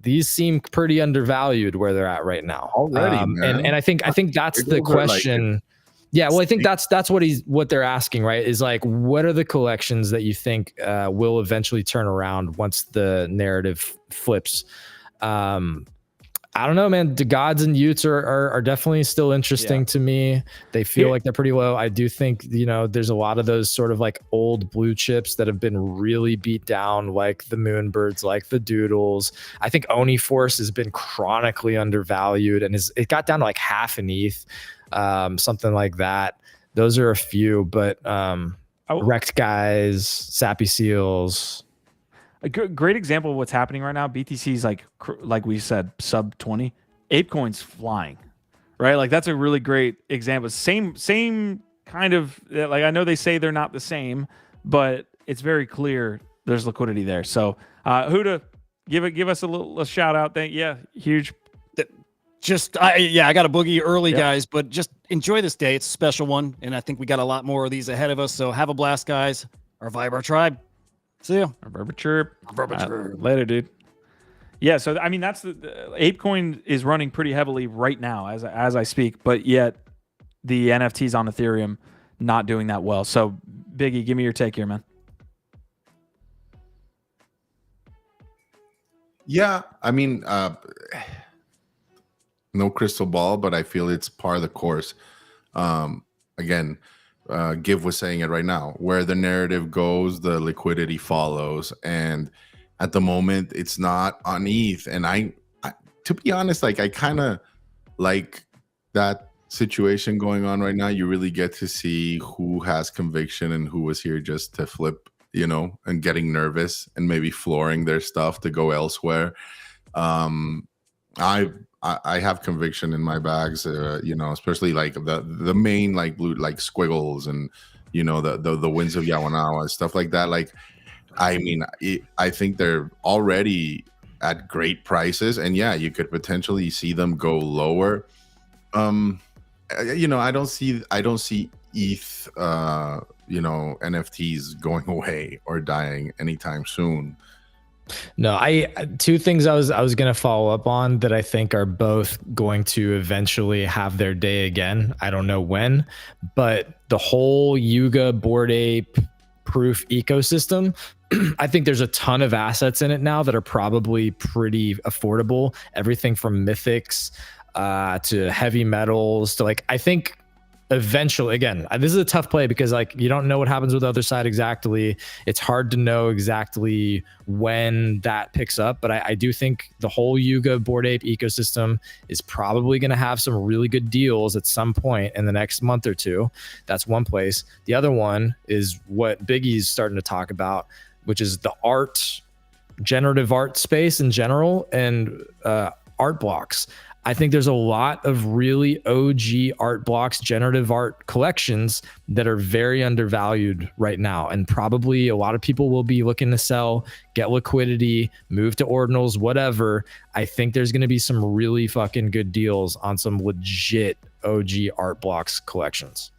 these seem pretty undervalued where they're at right now. Already, and I think that's the question. Yeah, well, I think that's what they're asking, right? Is like, what are the collections that you think will eventually turn around once the narrative flips? I don't know, man. The gods and Utes are definitely still interesting to me. They feel like they're pretty low. I do think, there's a lot of those sort of like old blue chips that have been really beat down, like the Moonbirds, like the Doodles. I think Oni Force has been chronically undervalued and it got down to like half an ETH. Something like that. Those are a few, but Wrecked Guys, Sappy Seals. A great example of what's happening right now. BTC is like we said, sub 20. ApeCoin's flying, right? Like that's a really great example. Same kind of like, I know they say they're not the same, but it's very clear there's liquidity there. So Huda, give us a shout out. Huge. I got a boogie early, guys, but just enjoy this day. It's a special one, and I think we got a lot more of these ahead of us. So have a blast, guys. Our Vibe, our tribe. See ya. Our Verba Chirp. Later, dude. Yeah, so I mean that's the ApeCoin is running pretty heavily right now as I speak, but yet the NFTs on Ethereum not doing that well. So Biggie, give me your take here, man. Yeah, I mean. No crystal ball, but I feel it's par of the course. Again, Give was saying it right now. Where the narrative goes, the liquidity follows. And at the moment, it's not on ETH. And I to be honest, like I kind of like that situation going on right now. You really get to see who has conviction and who was here just to flip, and getting nervous and maybe flooring their stuff to go elsewhere. I have conviction in my bags, especially like the main like blue like squiggles and the winds of Yawanawa and stuff like that. Like, I mean, I think they're already at great prices, and yeah, you could potentially see them go lower. I don't see ETH, NFTs going away or dying anytime soon. No, two things I was going to follow up on that I think are both going to eventually have their day again. I don't know when, but the whole Yuga Bored Ape proof ecosystem, I think there's a ton of assets in it now that are probably pretty affordable. Everything from mythics to heavy metals to I think eventually, again, this is a tough play because you don't know what happens with the other side exactly. It's hard to know exactly when that picks up, but I do think the whole Yuga Bored Ape ecosystem is probably going to have some really good deals at some point in the next month or two. That's one place. The other one is what Biggie's starting to talk about, which is the generative art space in general and art blocks. I think there's a lot of really OG art blocks, generative art collections that are very undervalued right now. And probably a lot of people will be looking to sell, get liquidity, move to ordinals, whatever. I think there's going to be some really fucking good deals on some legit OG art blocks collections.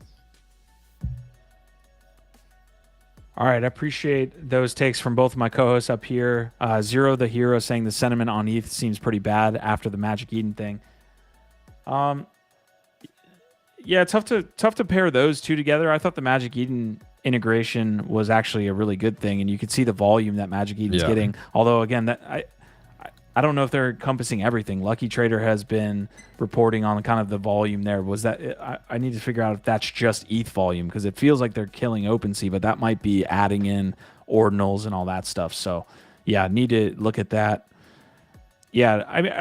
All right, I appreciate those takes from both of my co-hosts up here. Zero the Hero saying the sentiment on ETH seems pretty bad after the Magic Eden thing. Yeah, tough to pair those two together. I thought the Magic Eden integration was actually a really good thing, and you could see the volume that Magic Eden's getting. Although again, that I don't know if they're encompassing everything. Lucky Trader has been reporting on kind of the volume there. Was that I need to figure out if that's just ETH volume, because it feels like they're killing OpenSea, but that might be adding in ordinals and all that stuff. So yeah, need to look at that. Yeah, I mean,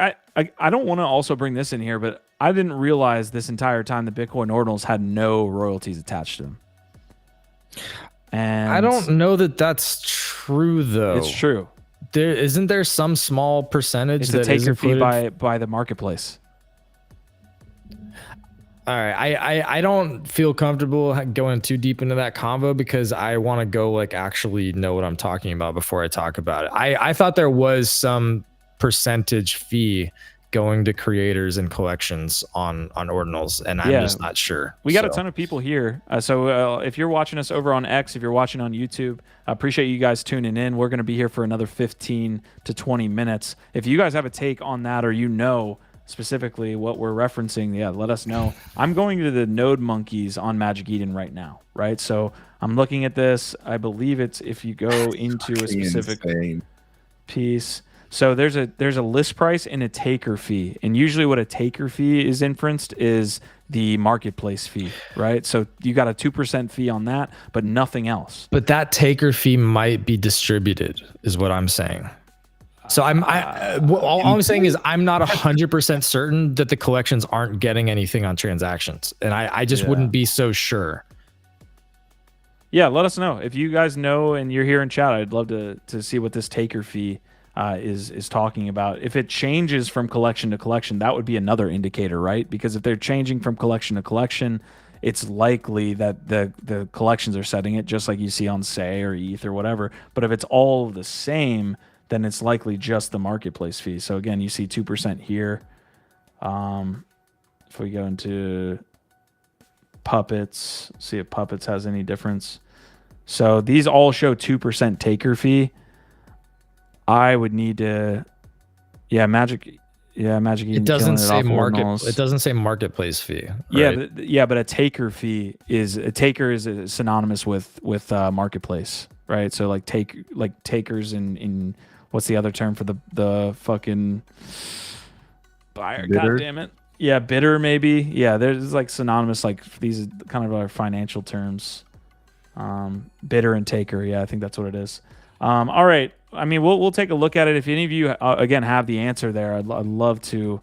I don't want to also bring this in here, but I didn't realize this entire time that Bitcoin ordinals had no royalties attached to them. And I don't know that that's true though. It's true. Isn't there some small percentage it's that a taker is fee by the marketplace. All right, I don't feel comfortable going too deep into that convo because I want to go actually know what I'm talking about before I talk about it. I thought there was some percentage fee going to creators and collections on ordinals, and I'm just not sure. We got a ton of people here. So if you're watching us over on X, if you're watching on YouTube, I appreciate you guys tuning in. We're going to be here for another 15 to 20 minutes. If you guys have a take on that, or specifically what we're referencing, let us know. I'm going to the Node Monkeys on Magic Eden right now, right? So I'm looking at this. I believe it's if you go into a specific piece. So there's a list price and a taker fee, and usually what a taker fee is inferenced is the marketplace fee, right? So you got a 2% fee on that, but nothing else. But that taker fee might be distributed, is what I'm saying. So all I'm saying is I'm not 100% certain that the collections aren't getting anything on transactions, and I just wouldn't be so sure. Yeah, let us know if you guys know and you're here in chat. I'd love to see what this taker fee is talking about. If it changes from collection to collection, that would be another indicator, right? Because if they're changing from collection to collection, it's likely that the collections are setting it just like you see on SEI or ETH or whatever. But if it's all the same, then it's likely just the marketplace fee. So again, you see 2% here. If we go into Puppets, see if Puppets has any difference. So these all show 2% taker fee. I would need to, Magic Eden. It doesn't say market. It doesn't say marketplace fee. Right? But a taker fee is synonymous with marketplace, right? So takers in what's the other term for the fucking buyer? Bidder? God damn it. Yeah, bidder maybe. Yeah, there's synonymous, these kind of are financial terms. Bidder and taker. Yeah, I think that's what it is. All right. I mean, we'll take a look at it. If any of you again have the answer there, I'd love to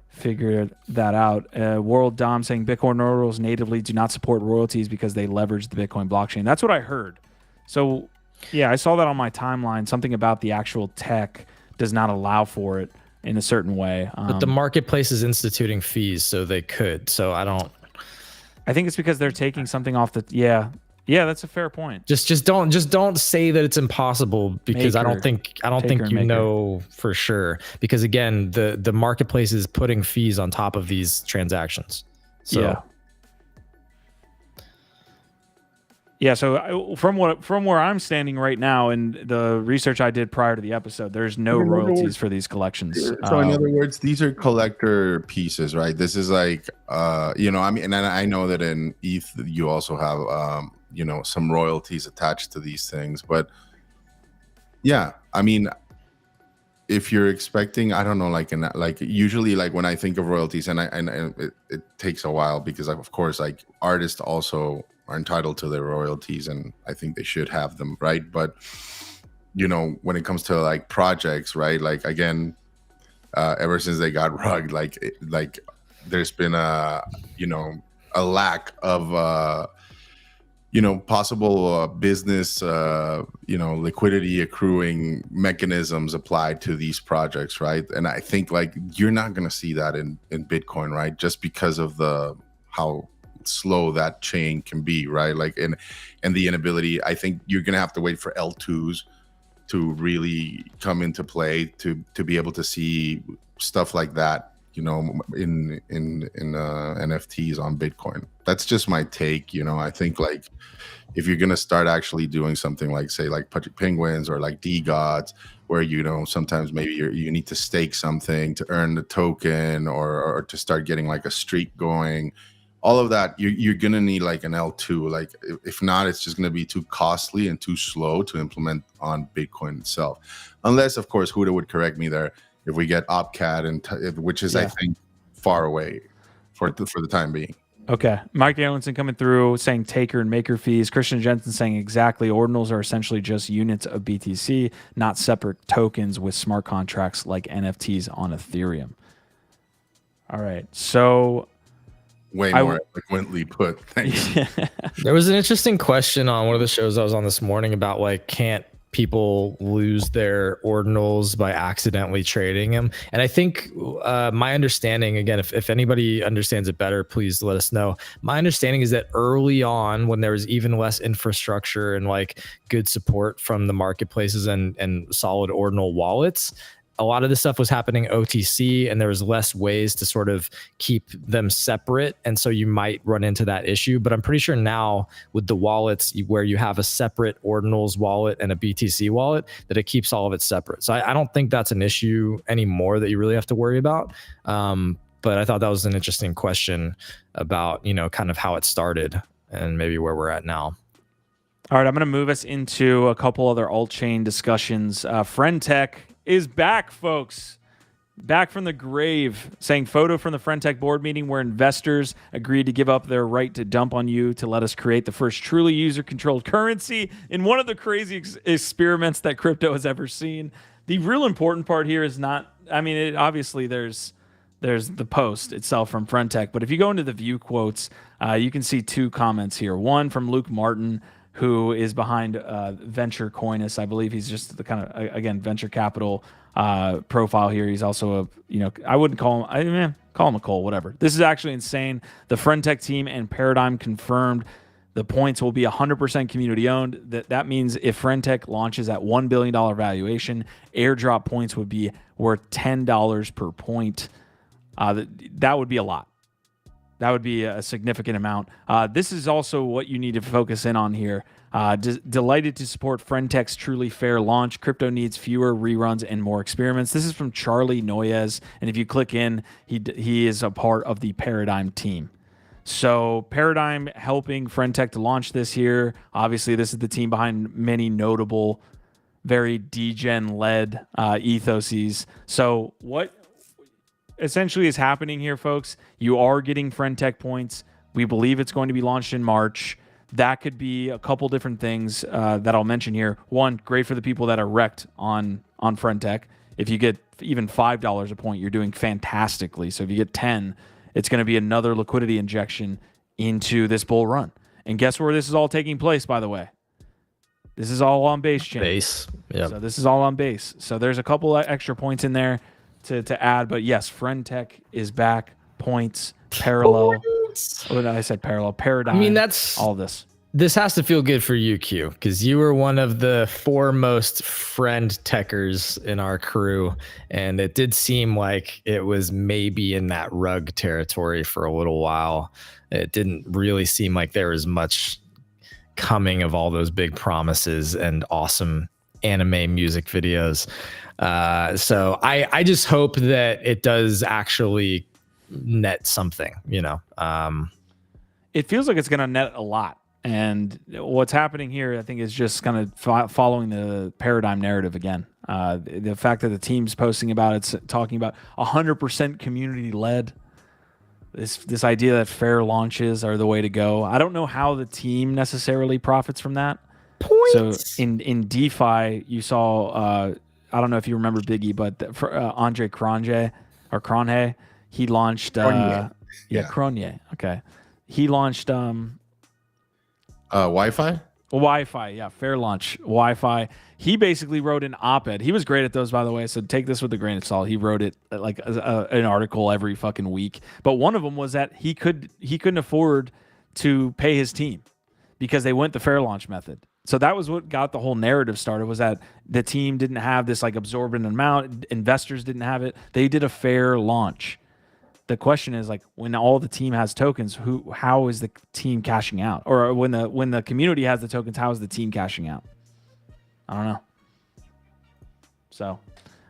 figure that out. World Dom saying Bitcoin ordinals natively do not support royalties because they leverage the Bitcoin blockchain. That's what I heard. So yeah, I saw that on my timeline. Something about the actual tech does not allow for it in a certain way. But the marketplace is instituting fees, so they could. So I think it's because they're taking something off the Yeah, that's a fair point. Just don't say that it's impossible, because I don't think Taker you and know for sure, because again, the marketplace is putting fees on top of these transactions. So Yeah. Yeah, so from where I'm standing right now, and the research I did prior to the episode, there's no In other royalties words- for these collections. So in other words, these are collector pieces, right? This is like, you know, I mean, and I know that in ETH you also have, you know, some royalties attached to these things, but yeah, I mean, if you're expecting, I don't know, like usually, like when I think of royalties, and it takes a while, because of course, like artists also are entitled to their royalties, and I think they should have them, right? But you know, when it comes to like projects, right? Like again, ever since they got rugged, like there's been a, you know, a lack of you know, possible business, you know, liquidity accruing mechanisms applied to these projects, right? And I think like you're not going to see that in Bitcoin, right? Just because of how slow that chain can be, right? Like and the inability. I think you're going to have to wait for L2s to really come into play to be able to see stuff like that, you know, in NFTs on Bitcoin. That's just my take. You know, I think like if you're gonna start actually doing something like, say, like Project Penguins or like D Gods, where, you know, sometimes maybe you need to stake something to earn the token, or to start getting like a streak going, all of that, you're gonna need like an L2. Like if not, it's just gonna be too costly and too slow to implement on Bitcoin itself, unless of course Huda would correct me there, if we get OpCat, and which is, I think, far away for the time being. Okay. Mike Erlinson coming through saying taker and maker fees. Christian Jensen saying exactly. Ordinals are essentially just units of BTC, not separate tokens with smart contracts like NFTs on Ethereum. All right. So way more eloquently put. Thanks. There was an interesting question on one of the shows I was on this morning about, like, can't people lose their ordinals by accidentally trading them? And I think my understanding, again, if anybody understands it better, please let us know. My understanding is that early on, when there was even less infrastructure and like good support from the marketplaces and solid ordinal wallets, a lot of this stuff was happening OTC, and there was less ways to sort of keep them separate. And so you might run into that issue. But I'm pretty sure now with the wallets where you have a separate Ordinals wallet and a BTC wallet, that it keeps all of it separate. So I don't think that's an issue anymore that you really have to worry about. But I thought that was an interesting question about, you know, kind of how it started and maybe where we're at now. All right, I'm going to move us into a couple other alt chain discussions. Friendtech is back, folks. Back from the grave, saying photo from the Friendtech board meeting where investors agreed to give up their right to dump on you to let us create the first truly user-controlled currency in one of the crazy experiments that crypto has ever seen. The real important part here is not, I mean, obviously there's the post itself from Friendtech, but if you go into the view quotes, you can see two comments here. One from Luke Martin, who is behind Venture Coinus. I believe he's just the kind of, again, venture capital profile here. He's also a, you know, I wouldn't call him, call him a Cole, whatever. This is actually insane. The Friendtech team and Paradigm confirmed the points will be 100% community owned. That means if Friendtech launches at $1 billion valuation, airdrop points would be worth $10 per point. That would be a lot. That would be a significant amount. This is also what you need to focus in on here. Delighted to support Friendtech's truly fair launch. Crypto needs fewer reruns and more experiments. This is from Charlie Noyes, and if you click in, he is a part of the Paradigm team. So Paradigm helping Friendtech to launch this here. Obviously, this is the team behind many notable, very degen-led ethoses. So what essentially is happening here, folks, you are getting Friendtech points. We believe it's going to be launched in March. That could be a couple different things that I'll mention here. One, great for the people that are wrecked on Friendtech. If you get even $5 a point, you're doing fantastically. So if you get 10, it's going to be another liquidity injection into this bull run. And guess where this is all taking place, by the way? This is all on Base chain. Base, yeah. So this is all on Base. So there's a couple of extra points in there to add, but yes, Friendtech is back. Points, parallel. Oh, no, I said parallel. Paradigm. I mean, that's all this. This has to feel good for you, Q, because you were one of the foremost friend techers in our crew, and it did seem like it was maybe in that rug territory for a little while. It didn't really seem like there was much coming of all those big promises and awesome anime music videos. So I just hope that it does actually net something, you know. It feels like it's going to net a lot. And what's happening here, I think, is just kind of following the paradigm narrative again. The fact that the team's posting about it, talking about 100% community led. This idea that fair launches are the way to go. I don't know how the team necessarily profits from that. Points. So in DeFi, you saw, I don't know if you remember Biggie, but for Andre Cronje, he launched, Cronje. Okay. He launched Wi-Fi? Wi-Fi, yeah, fair launch Wi-Fi. He basically wrote an op-ed. He was great at those, by the way, so take this with a grain of salt. He wrote it like an article every fucking week. But one of them was that he couldn't afford to pay his team because they went the fair launch method. So that was what got the whole narrative started, was that the team didn't have this like absorbent amount. Investors didn't have it. They did a fair launch. The question is, like, when all the team has tokens, how is the team cashing out? Or when the community has the tokens, how is the team cashing out? I don't know. So,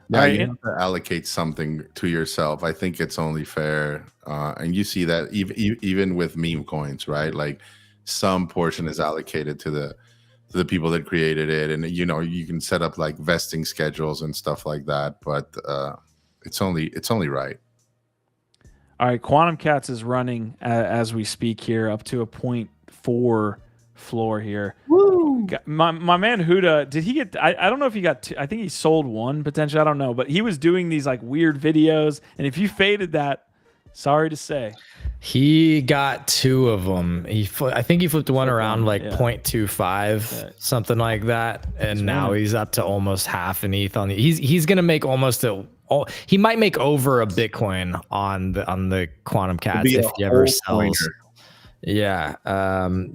yeah, you have to allocate something to yourself. I think it's only fair, and you see that even with meme coins, right? Like, some portion is allocated to the people that created it, and you know, you can set up like vesting schedules and stuff like that. But it's only right. All right, Quantum Cats is running as we speak here, up to a 0.4 floor here. Woo! My man Huda, did he get? I don't know if he got two. I think he sold one potentially. I don't know, but he was doing these like weird videos, and if you faded that, sorry to say, he got two of them. I think he flipped one around like 0.25, something like that, and now he's up to almost half an ETH on the. He's gonna make almost he might make over a Bitcoin on the Quantum Cats if he ever sells. Yeah.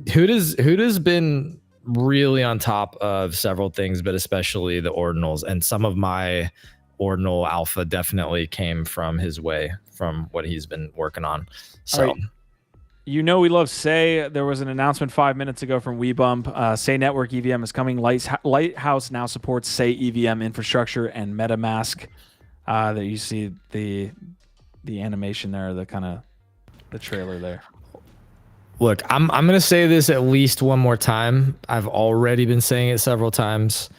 Huda's been really on top of several things, but especially the ordinals, and some of my ordinal alpha definitely came from his way, from what he's been working on. So right. You know, we love SEI. There was an announcement 5 minutes ago from WeBump. SEI Network EVM is coming. Lighthouse now supports SEI EVM infrastructure and MetaMask. That you see the animation there, the kind of the trailer there. Look, I'm gonna say this at least one more time. I've already been saying it several times.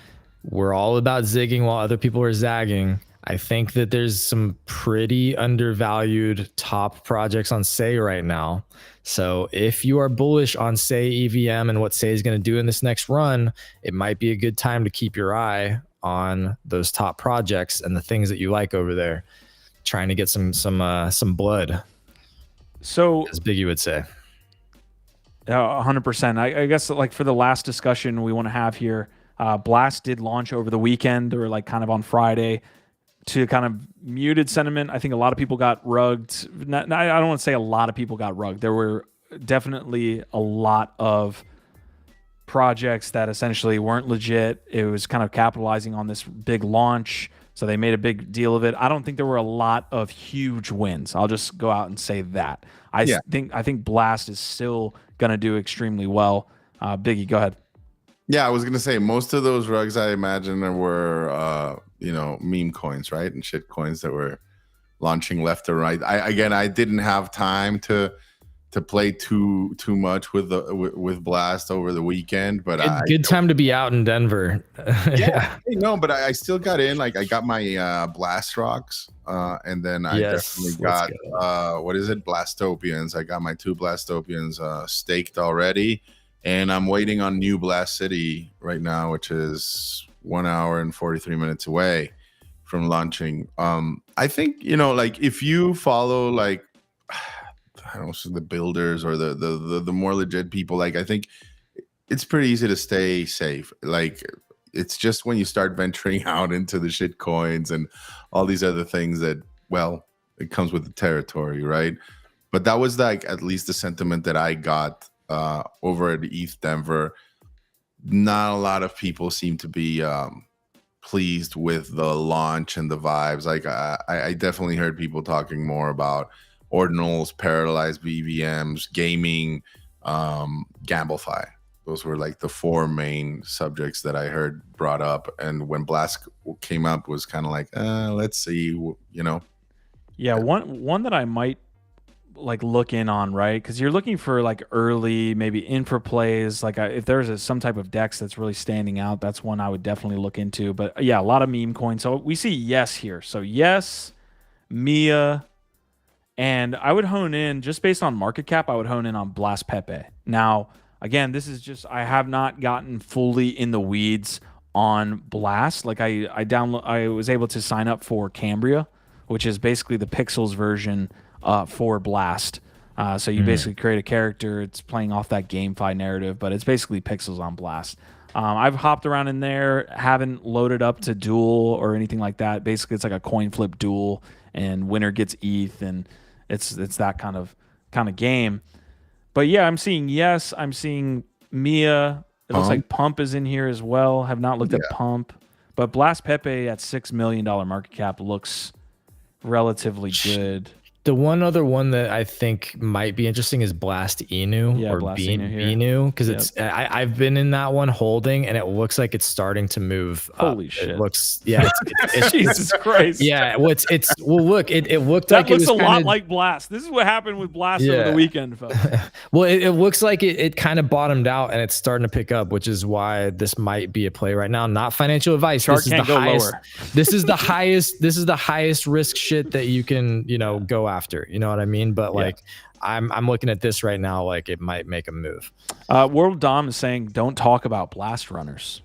We're all about zigging while other people are zagging. I think that there's some pretty undervalued top projects on SEI right now. So if you are bullish on SEI EVM and what SEI is going to do in this next run, it might be a good time to keep your eye on those top projects and the things that you like over there, trying to get some blood. So, as Biggie would say. 100%. I guess like for the last discussion we want to have here, Blast did launch over the weekend, or like kind of on Friday, to kind of muted sentiment. I think a lot of people got rugged. I don't want to say a lot of people got rugged. There were definitely a lot of projects that essentially weren't legit. It was kind of capitalizing on this big launch, so they made a big deal of it. I don't think there were a lot of huge wins. I'll just go out and say that. I think Blast is still going to do extremely well. Biggie, go ahead. Yeah, I was going to say most of those rugs, I imagine, were meme coins, right? And shit coins that were launching left or right. I didn't have time to play too much with Blast over the weekend, but good time to be out in Denver. Yeah, no, but I still got in. Like, I got my Blast rocks, and then I definitely got Blastopians. I got my 2 Blastopians staked already, and I'm waiting on New Blast City right now, which is 1 hour and 43 minutes away from launching. I think, like, if you follow like, I don't know, the builders or the more legit people, like, I think it's pretty easy to stay safe. Like, it's just when you start venturing out into the shit coins and all these other things that, well, it comes with the territory, right? But that was like at least the sentiment that I got over at ETH Denver, not a lot of people seem to be pleased with the launch and the vibes. Like I definitely heard people talking more about ordinals, parallelized BVMs, gaming, GambleFi. Those were like the four main subjects that I heard brought up. And when Blast came up, was kind of like, let's see, you know. Yeah, one that I might like look in on, right? Because you're looking for like early, maybe infra plays. Like if there's some type of DEX that's really standing out, that's one I would definitely look into. But yeah, a lot of meme coins. So we see Yes here. So Yes, Mia, and I would hone in just based on market cap. I would hone in on Blast Pepe. Now, again, this is just I have not gotten fully in the weeds on Blast. Like I was able to sign up for Cambria, which is basically the Pixels version for Blast. So you basically create a character. It's playing off that GameFi narrative, but it's basically Pixels on Blast. I've hopped around in there, haven't loaded up to Duel or anything like that. Basically, it's like a coin flip Duel, and winner gets ETH, and it's that kind of game. But yeah, I'm seeing Yes, I'm seeing Mia. It looks like Pump is in here as well. Have not looked at Pump, but Blast Pepe at $6 million market cap looks relatively good. The one other one that I think might be interesting is Blast Inu or Binu, because it's I've been in that one holding, and it looks like it's starting to move. Holy shit! It looks it's Jesus Christ. Yeah, well, look, it looked that like looks it was a lot like Blast. This is what happened with Blast over the weekend, folks. Well, it looks like it kind of bottomed out, and it's starting to pick up, which is why this might be a play right now. Not financial advice. Shark can't go lower. This is the highest. This is the highest risk shit that you can go after. You know what I mean? But like I'm looking at this right now, like it might make a move. World Dom is saying don't talk about Blast runners.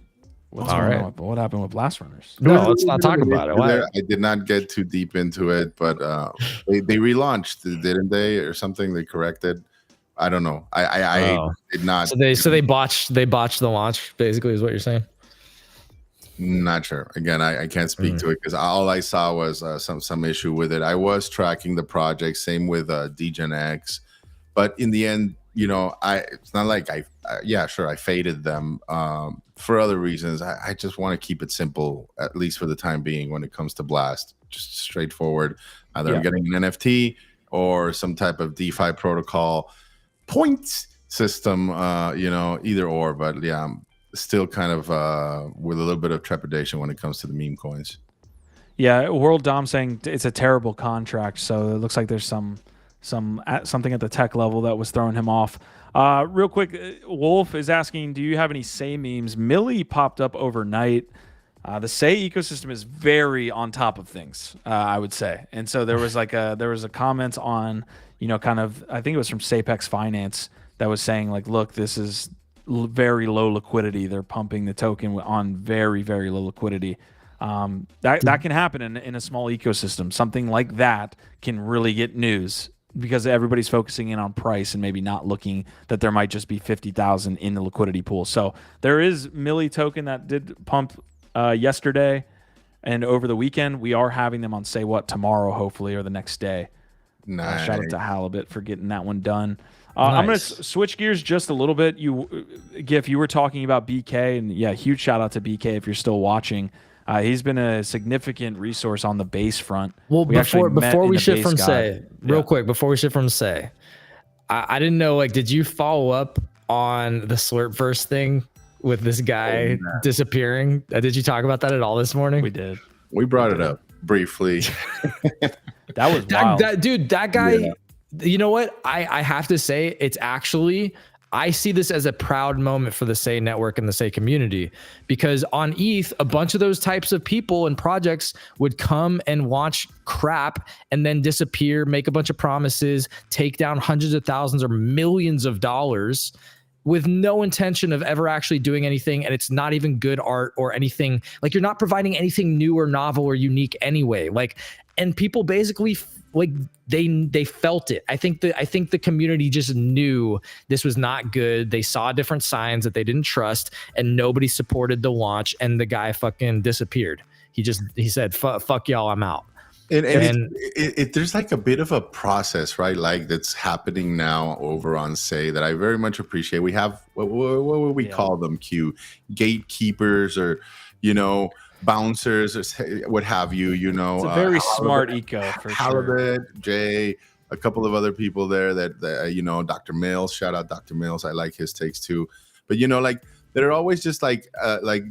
What happened with Blast runners? No, let's not talk about it. Why? I did not get too deep into it, but they relaunched, didn't they, or something? They corrected. I don't know. I did not. So they botched the launch. Basically, is what you're saying. Not sure. Again, I can't speak to it because all I saw was some issue with it. I was tracking the project, same with DGenX, but in the end, it's not like I faded them for other reasons. I just want to keep it simple, at least for the time being, when it comes to Blast. Just straightforward. Either I'm getting an NFT or some type of DeFi protocol points system, either or. But yeah, I'm still kind of with a little bit of trepidation when it comes to the meme coins. Yeah, World Dom saying it's a terrible contract, so it looks like there's something at the tech level that was throwing him off. Real quick, Wolf is asking, do you have any SEI memes? Millie popped up overnight. The SEI ecosystem is very on top of things, I would say. And so there was a comment on, kind of, I think it was from Sapex Finance that was saying like, look, this is very low liquidity. They're pumping the token on very, very low liquidity. That can happen in a small ecosystem. Something like that can really get news because everybody's focusing in on price and maybe not looking that there might just be 50,000 in the liquidity pool. So there is Millie token that did pump yesterday and over the weekend. We are having them on Say What tomorrow, hopefully, or the next day. Nice. Shout out to Halibut for getting that one done. Nice. I'm going to switch gears just a little bit. Gif, you were talking about BK, and yeah, huge shout out to BK if you're still watching. He's been a significant resource on the base front. Well, before we shift from Say, real quick, before we shift from Say, I didn't know, like, did you follow up on the Slurpverse thing with this guy disappearing? Did you talk about that at all this morning? We did. We brought it up briefly. That was wild. That guy. Yeah. You know what? I have to say, it's actually, I see this as a proud moment for the SEI network and the SEI community, because on ETH, a bunch of those types of people and projects would come and launch crap and then disappear, make a bunch of promises, take down hundreds of thousands or millions of dollars with no intention of ever actually doing anything. And it's not even good art or anything. Like, you're not providing anything new or novel or unique anyway. Like, and people basically like they felt it. I think the community just knew this was not good. They saw different signs that they didn't trust, and nobody supported the launch, and the guy fucking disappeared. He said, fuck y'all, I'm out. And there's like a bit of a process, right? Like that's happening now over on Say that I very much appreciate. We have what would we call them? Gatekeepers or bouncers or what have you. It's a very smart eco for Halibut, Jay, a couple of other people there that Dr. Mills. Shout out Dr. Mills. I like his takes too. But like they're always just like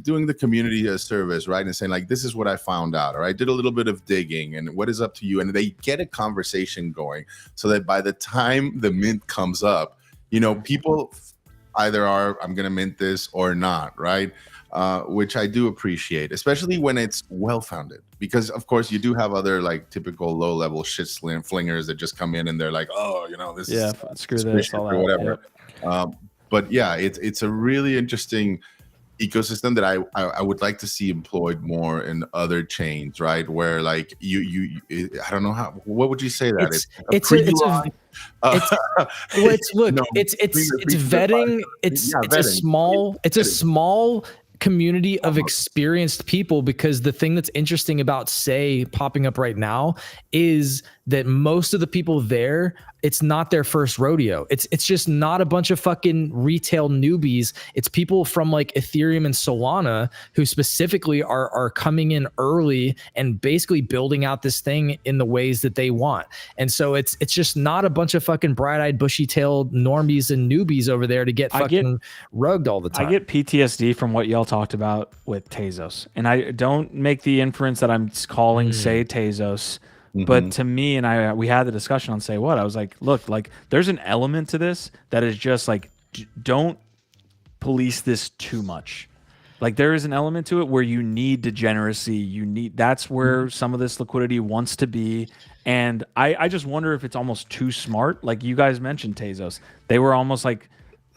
doing the community a service, right? And saying like, this is what I found out, or I did a little bit of digging, and what is up to you? And they get a conversation going so that by the time the mint comes up, people either are, I'm going to mint this or not, right? Which I do appreciate, especially when it's well-founded, because of course you do have other like typical low-level shit flingers that just come in and they're like, oh, this is screw this, all that, whatever. Yep. But yeah, it's a really interesting ecosystem that I would like to see employed more in other chains, right? Where like you I don't know what would you say that it's vetting. It's a small community of experienced people, because the thing that's interesting about Say popping up right now is that most of the people there, it's not their first rodeo. It's just not a bunch of fucking retail newbies. It's people from like Ethereum and Solana who specifically are coming in early and basically building out this thing in the ways that they want. And so it's just not a bunch of fucking bright-eyed, bushy-tailed normies and newbies over there to get fucking rugged all the time. I get PTSD from what y'all talked about with Tezos, and I don't make the inference that I'm calling Say Tezos. But to me, and we had the discussion on Say What, I was like, look, like there's an element to this that is just like, don't police this too much. Like there is an element to it where you need degeneracy. That's where some of this liquidity wants to be. And I just wonder if it's almost too smart. Like you guys mentioned Tezos. They were almost like,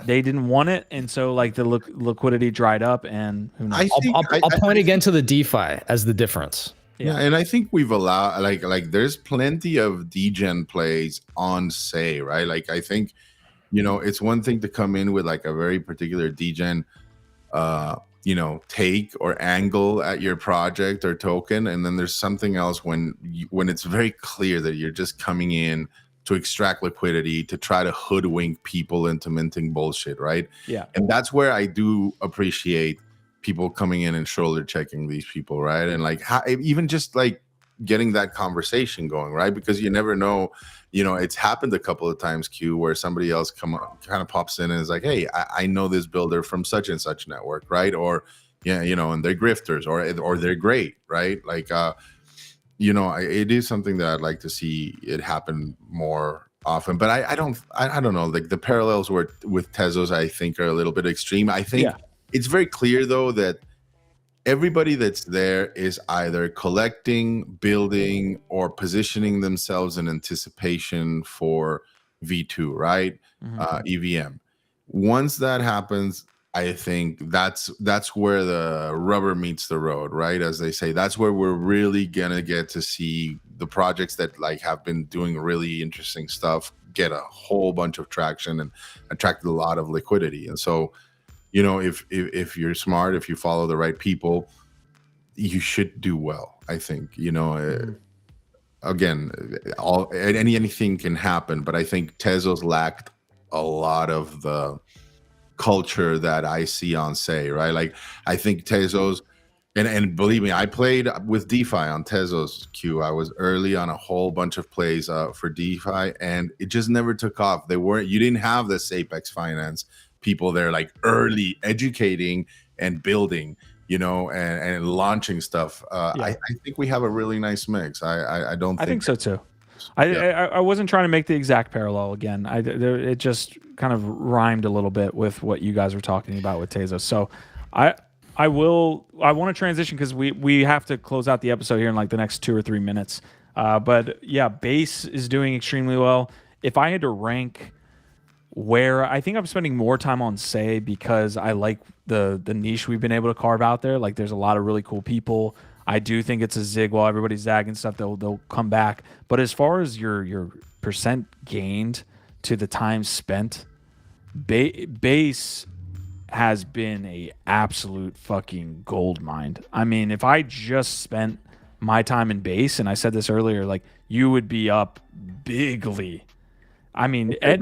they didn't want it, and so like the liquidity dried up, and who knows? I'll point again to the DeFi as the difference. Yeah, and I think we've allowed like there's plenty of degen plays on Say, right? Like I think, it's one thing to come in with like a very particular degen take or angle at your project or token, and then there's something else when it's very clear that you're just coming in to extract liquidity, to try to hoodwink people into minting bullshit, right? Yeah. And that's where I do appreciate people coming in and shoulder checking these people, right? And like even just like getting that conversation going, right? Because you never know, it's happened a couple of times, Q, where somebody else kind of pops in and is like, hey, I know this builder from such and such network, right? Or and they're grifters or they're great, right? Like it is something that I'd like to see it happen more often. But I don't know, like the parallels with Tezos I think are a little bit extreme. I think it's very clear, though, that everybody that's there is either collecting, building, or positioning themselves in anticipation for V2, right? EVM. Once that happens, I think that's where the rubber meets the road, right? As they say, that's where we're really gonna get to see the projects that like have been doing really interesting stuff get a whole bunch of traction and attract a lot of liquidity. And so, if you're smart, if you follow the right people, you should do well. I think, again, anything can happen, but I think Tezos lacked a lot of the culture that I see on Say, right? Like I think Tezos, and believe me, I played with DeFi on Tezos, Q. I was early on a whole bunch of plays for DeFi, and it just never took off. You didn't have this Apex Finance people there like early educating and building, and launching stuff. I think we have a really nice mix. I think so too. I wasn't trying to make the exact parallel again. It just kind of rhymed a little bit with what you guys were talking about with Tezos. So I want to transition because we have to close out the episode here in like the next 2 or 3 minutes. But yeah, Base is doing extremely well. If I had to rank where I think I'm spending more time on Say, because I like the niche we've been able to carve out there. Like there's a lot of really cool people. I do think it's a zig while everybody's zagging stuff. They'll come back. But as far as your percent gained to the time spent, Base has been a absolute fucking gold mine. I mean, if I just spent my time in base, and I said this earlier, like you would be up bigly. I mean, I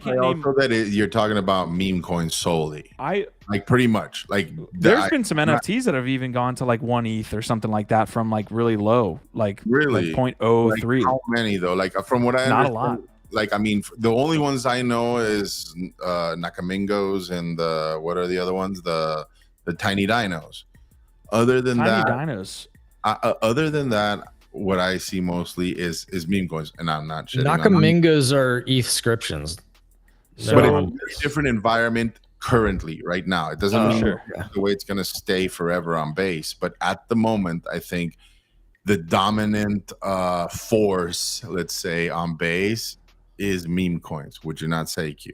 can't name. Also that you're talking about meme coins solely. Like pretty much. Like there's been some NFTs that have even gone to like 1 ETH or something like that from like really low, like really like 0.03. Like how many though? Like from what I not understand, a lot. Like I mean, the only ones I know is Nakamingos and the what are the other ones? The tiny dinos. Other than dinos. Other than that, what I see mostly is meme coins, and I'm not shitting. Nakamingos are ETH inscriptions. So, but it's a different environment currently, right now. It doesn't mean the way it's going to stay forever on base, but at the moment, I think the dominant force, let's say, on base is meme coins. Would you not say, Q?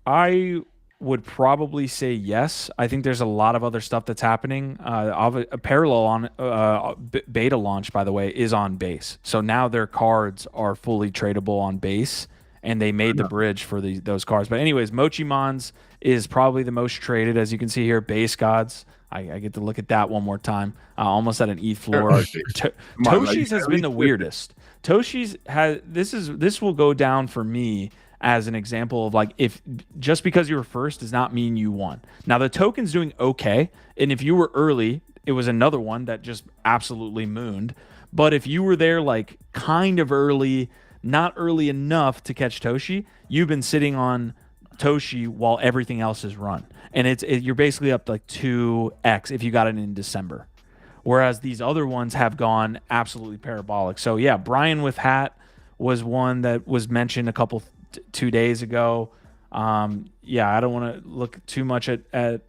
I would probably say yes. I think there's a lot of other stuff that's happening. A parallel on beta launch, by the way, is on base. So now their cards are fully tradable on base, and they made the bridge for those cards. But anyways, Mochimons is probably the most traded, as you can see here. Base Gods. I get to look at that one more time. Almost at an ETH floor. Toshi's has been the weirdest. Toshi's has this will go down for me as an example of like, if just because you were first does not mean you won. Now the token's doing okay, and if you were early, it was another one that just absolutely mooned. But if you were there like kind of early, not early enough to catch Toshi, you've been sitting on Toshi while everything else is run, and you're basically up like 2x if you got it in December. Whereas these other ones have gone absolutely parabolic. So yeah, Brian with Hat was one that was mentioned a couple 2 days ago. Yeah, I don't want to look too much at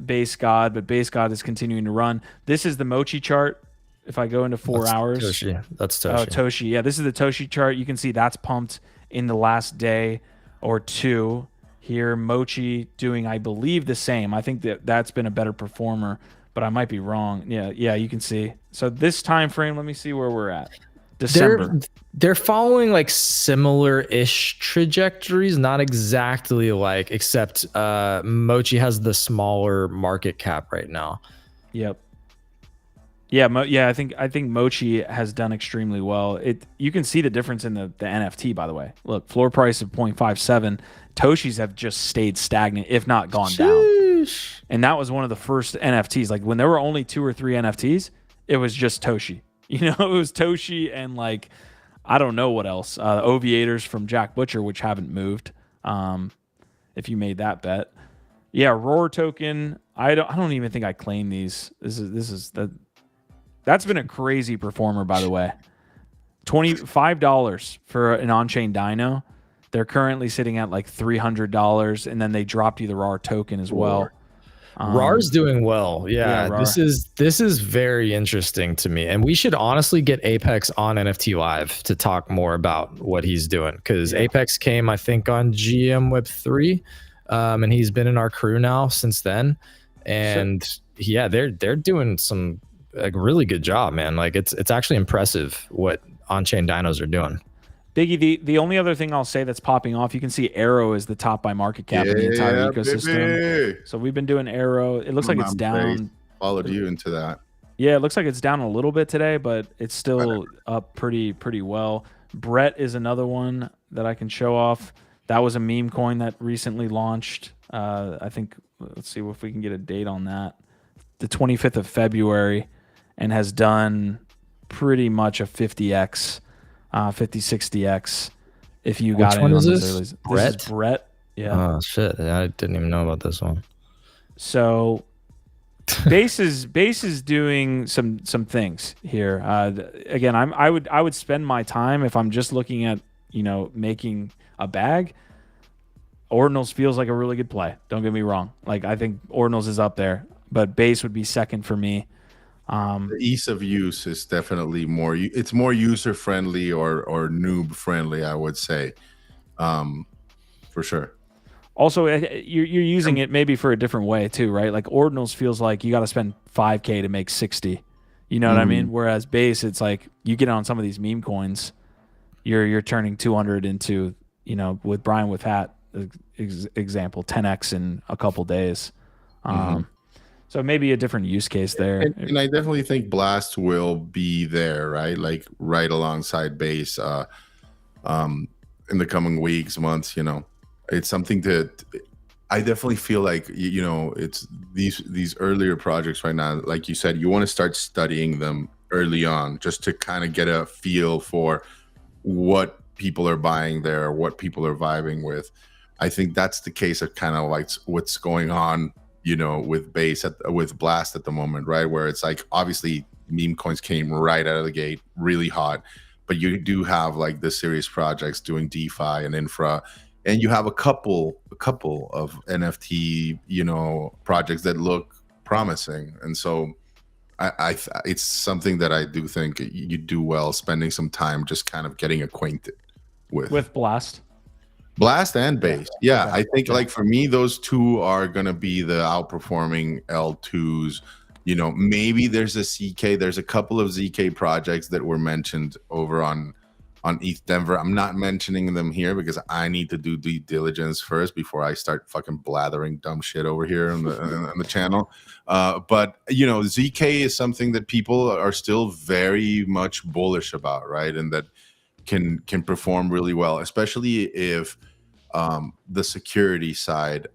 Base God, but Base God is continuing to run. This is the Mochi chart. If I go into 4 hours, Toshi. That's Toshi. Oh, Toshi. Yeah, this is the Toshi chart. You can see that's pumped in the last day or two. Here, Mochi doing, I believe, the same. I think that's been a better performer, but I might be wrong. Yeah, you can see. So this time frame, let me see where we're at. December. They're following like similar-ish trajectories, not exactly like, except Mochi has the smaller market cap right now. Yep. Yeah, I think Mochi has done extremely well. You can see the difference in the NFT, by the way. Look, floor price of 0.57. Toshi's have just stayed stagnant, if not gone down. And that was one of the first NFTs. Like when there were only 2 or 3 NFTs, it was just Toshi. You know, it was Toshi and like, I don't know what else. Oviators from Jack Butcher, which haven't moved. If you made that bet, yeah, Roar token. I don't even think I claim these. That's been a crazy performer, by the way. $25 for an on-chain dino. They're currently sitting at like $300, and then they dropped you the RAR token as well. RAR's doing well. Yeah, this is very interesting to me, and we should honestly get Apex on NFT Live to talk more about what he's doing, because Apex came, I think, on GM Web 3, and he's been in our crew now since then, and yeah, they're doing some like really good job, man. Like it's actually impressive what on-chain dinos are doing. Biggie, the only other thing I'll say that's popping off, you can see Arrow is the top by market cap in the entire ecosystem. Baby. So we've been doing Arrow. It looks like it's down. Followed you into that. Yeah, it looks like it's down a little bit today, but it's still up pretty well. Brett is another one that I can show off. That was a meme coin that recently launched. I think, let's see if we can get a date on that. The 25th of February, and has done pretty much a 50x. 50-60x if you got it. Which one is this? Brett? This is Brett. Yeah. Oh shit, I didn't even know about this one. So base is doing some things here. Again, I would spend my time if I'm just looking at, you know, making a bag. Ordinals feels like a really good play. Don't get me wrong. Like I think Ordinals is up there, but base would be second for me. The ease of use is definitely more. It's more user friendly or noob friendly, I would say, for sure. Also, you're using it maybe for a different way too, right? Like Ordinals feels like you got to spend 5K to make 60. You know what I mean? Whereas base, it's like you get on some of these meme coins, you're turning 200 into, you know, with Brian with Hat example, 10x in a couple days. So maybe a different use case there. And I definitely think Blast will be there, right? Like right alongside Base in the coming weeks, months, it's something that I definitely feel like, it's these earlier projects right now, like you said, you want to start studying them early on just to kind of get a feel for what people are buying there, what people are vibing with. I think that's the case of kind of like what's going on, with Base with Blast at the moment, right? Where it's like obviously meme coins came right out of the gate, really hot, but you do have like the serious projects doing DeFi and infra, and you have a couple of NFT, projects that look promising, and so it's something that I do think you do well spending some time just kind of getting acquainted with Blast. Blast and Base. Yeah, Okay. I think like for me, those two are gonna be the outperforming L2s. Maybe there's a CK. There's a couple of ZK projects that were mentioned over on ETH Denver. I'm not mentioning them here because I need to do due diligence first before I start fucking blathering dumb shit over here on the channel. But ZK is something that people are still very much bullish about, right? And that can perform really well, especially if the security side,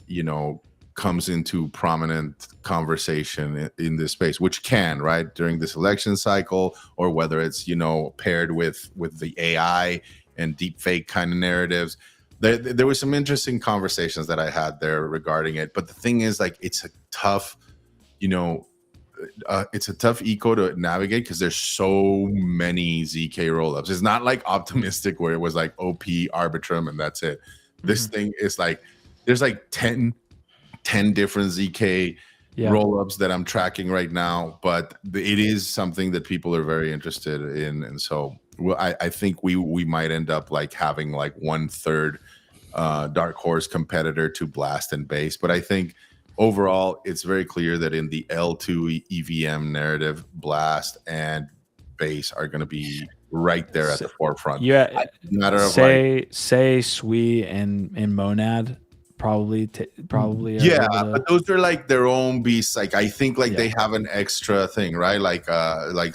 comes into prominent conversation in this space, which can, right, during this election cycle, or whether it's paired with the AI and deep fake kind of narratives. There was some interesting conversations that I had there regarding it, but the thing is, like, it's a tough eco to navigate because there's so many ZK rollups. It's not like Optimistic where it was like OP Arbitrum and that's it. This thing is like there's like 10 different ZK rollups that I'm tracking right now, but it is something that people are very interested in, and so I think we might end up like having like 1/3 dark horse competitor to Blast and Base. But I think overall it's very clear that in the L2 EVM narrative, Blast and Base are going to be right there at the forefront. Yeah, matter of say Sui and Monad probably. Yeah, but those are like their own beasts. Like I think like they have an extra thing, right? Like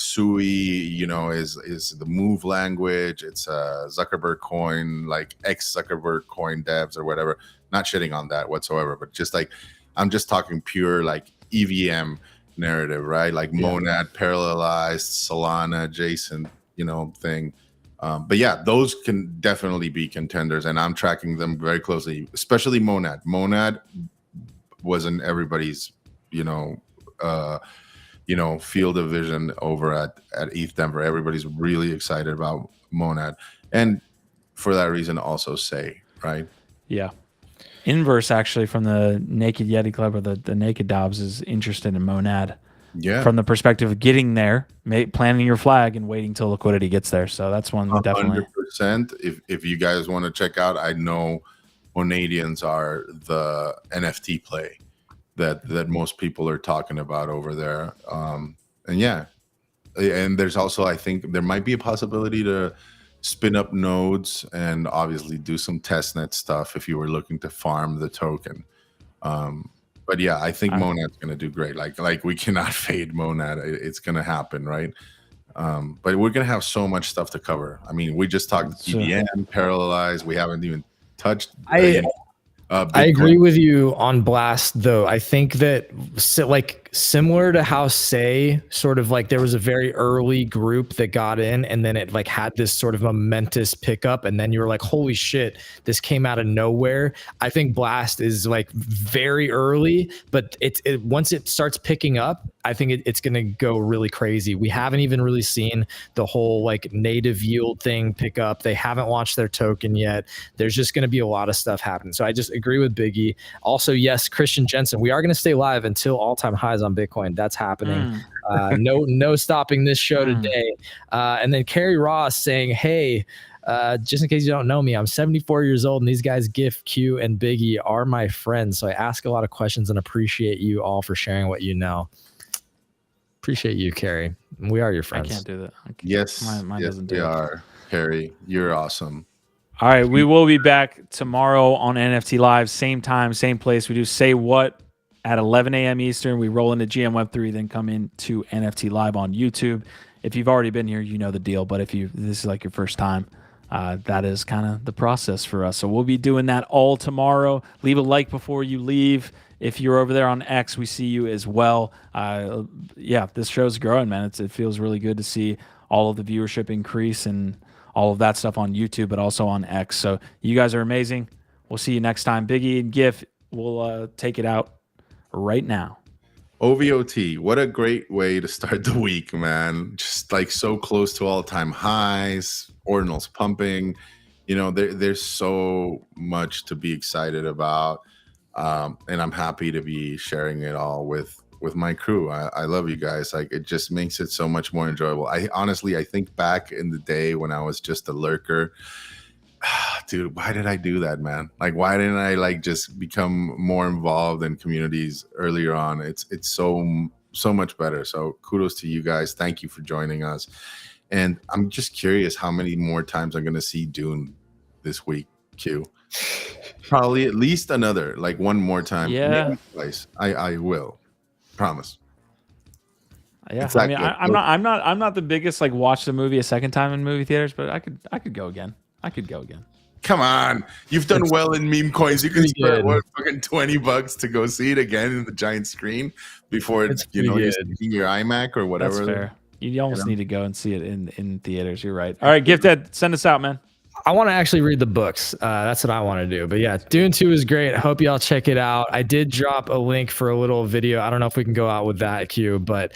Sui, is the move language. It's a Zuckerberg coin, like ex Zuckerberg coin devs or whatever. Not shitting on that whatsoever, but just like I'm just talking pure like EVM narrative, right? Like Monad, parallelized, Solana, adjacent, thing. But yeah, those can definitely be contenders, and I'm tracking them very closely, especially Monad. Monad was in everybody's, field of vision over at ETH Denver. Everybody's really excited about Monad, and for that reason, also Say, right? Yeah. Inverse actually from the Naked Yeti Club or the Naked Dobbs is interested in Monad. Yeah. From the perspective of getting there, planting your flag and waiting till liquidity gets there. So that's one definitely. 100%. If you guys want to check out, I know Monadians are the NFT play that most people are talking about over there. And there's also, I think there might be a possibility to spin up nodes and obviously do some testnet stuff if you were looking to farm the token. But yeah, I think Monad's going to do great. Like we cannot fade Monad. It's going to happen, right? But we're going to have so much stuff to cover. I mean, we just talked EVM, parallelized. We haven't even touched. I agree with you on Blast, though. I think that similar to how Say sort of like there was a very early group that got in and then it like had this sort of momentous pickup and then you were like, holy shit, this came out of nowhere. I think Blast is like very early, but once it starts picking up, I think it's going to go really crazy. We haven't even really seen the whole like native yield thing pick up. They haven't launched their token yet. There's just going to be a lot of stuff happening. So I just agree with Biggie. Also, yes, Christian Jensen, we are going to stay live until all-time highs on Bitcoin. That's happening. No stopping this show today. And then Carrie Ross saying, hey, just in case you don't know me, I'm 74 years old and these guys, Gift, Q, and Biggie, are my friends. So I ask a lot of questions and appreciate you all for sharing what you know. Appreciate you, Carrie. We are your friends. I can't do that. Yes, mine yes, doesn't do we it. are. Carrie, you're awesome. All right, we will be back tomorrow on NFT Live, same time, same place. We do Say What at 11 a.m. Eastern. We roll into GM Web3, then come into NFT Live on YouTube. If you've already been here, you know the deal. But if this is like your first time, that is kind of the process for us. So we'll be doing that all tomorrow. Leave a like before you leave. If you're over there on X, we see you as well. Yeah, this show's growing, man. It feels really good to see all of the viewership increase and all of that stuff on YouTube, but also on X. So you guys are amazing. We'll see you next time. Biggie and Gif will take it out right now. OVOT, what a great way to start the week, man. Just like so close to all-time highs, Ordinals pumping. You know, there's so much to be excited about. And I'm happy to be sharing it all with my crew. I love you guys. Like, it just makes it so much more enjoyable. I think back in the day when I was just a lurker, dude, why did I do that, man? Like, why didn't I like just become more involved in communities earlier on? It's so much better. So kudos to you guys. Thank you for joining us. And I'm just curious how many more times I'm going to see Dune this week, Q. Probably at least another, like one more time. Yeah. Twice. I will. Promise. Yeah, Exactly. I mean, I'm not the biggest like watch the movie a second time in movie theaters, but I could go again. Come on, you've done well in meme coins. You can Pretty spend good. fucking $20 to go see it again in the giant screen before It's you're pretty seeing your iMac or whatever. That's fair. You almost need to go and see it in theaters. You're right. All right, Gifted, send us out, man. I want to actually read the books. That's what I want to do. But yeah, Dune 2 is great. I hope y'all check it out. I did drop a link for a little video. I don't know if we can go out with that, Q, but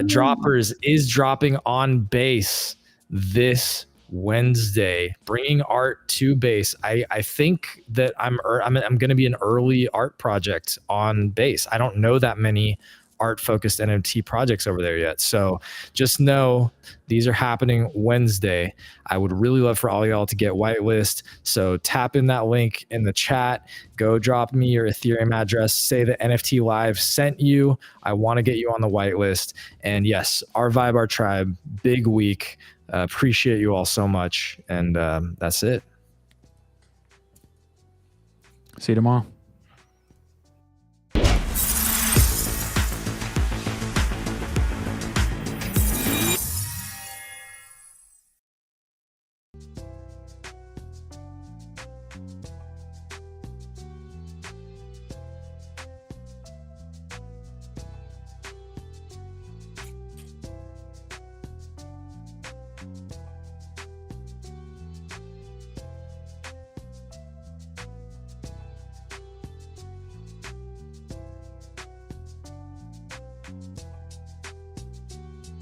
Droppers is dropping on Base this Wednesday, bringing art to Base. I think that I'm going to be an early art project on Base. I don't know that many art focused NFT projects over there yet. So just know these are happening Wednesday. I would really love for all y'all to get whitelist. So tap in that link in the chat, go drop me your Ethereum address, say that NFT Live sent you. I want to get you on the whitelist. And yes, our vibe, our tribe, big week. Appreciate you all so much. And that's it. See you tomorrow.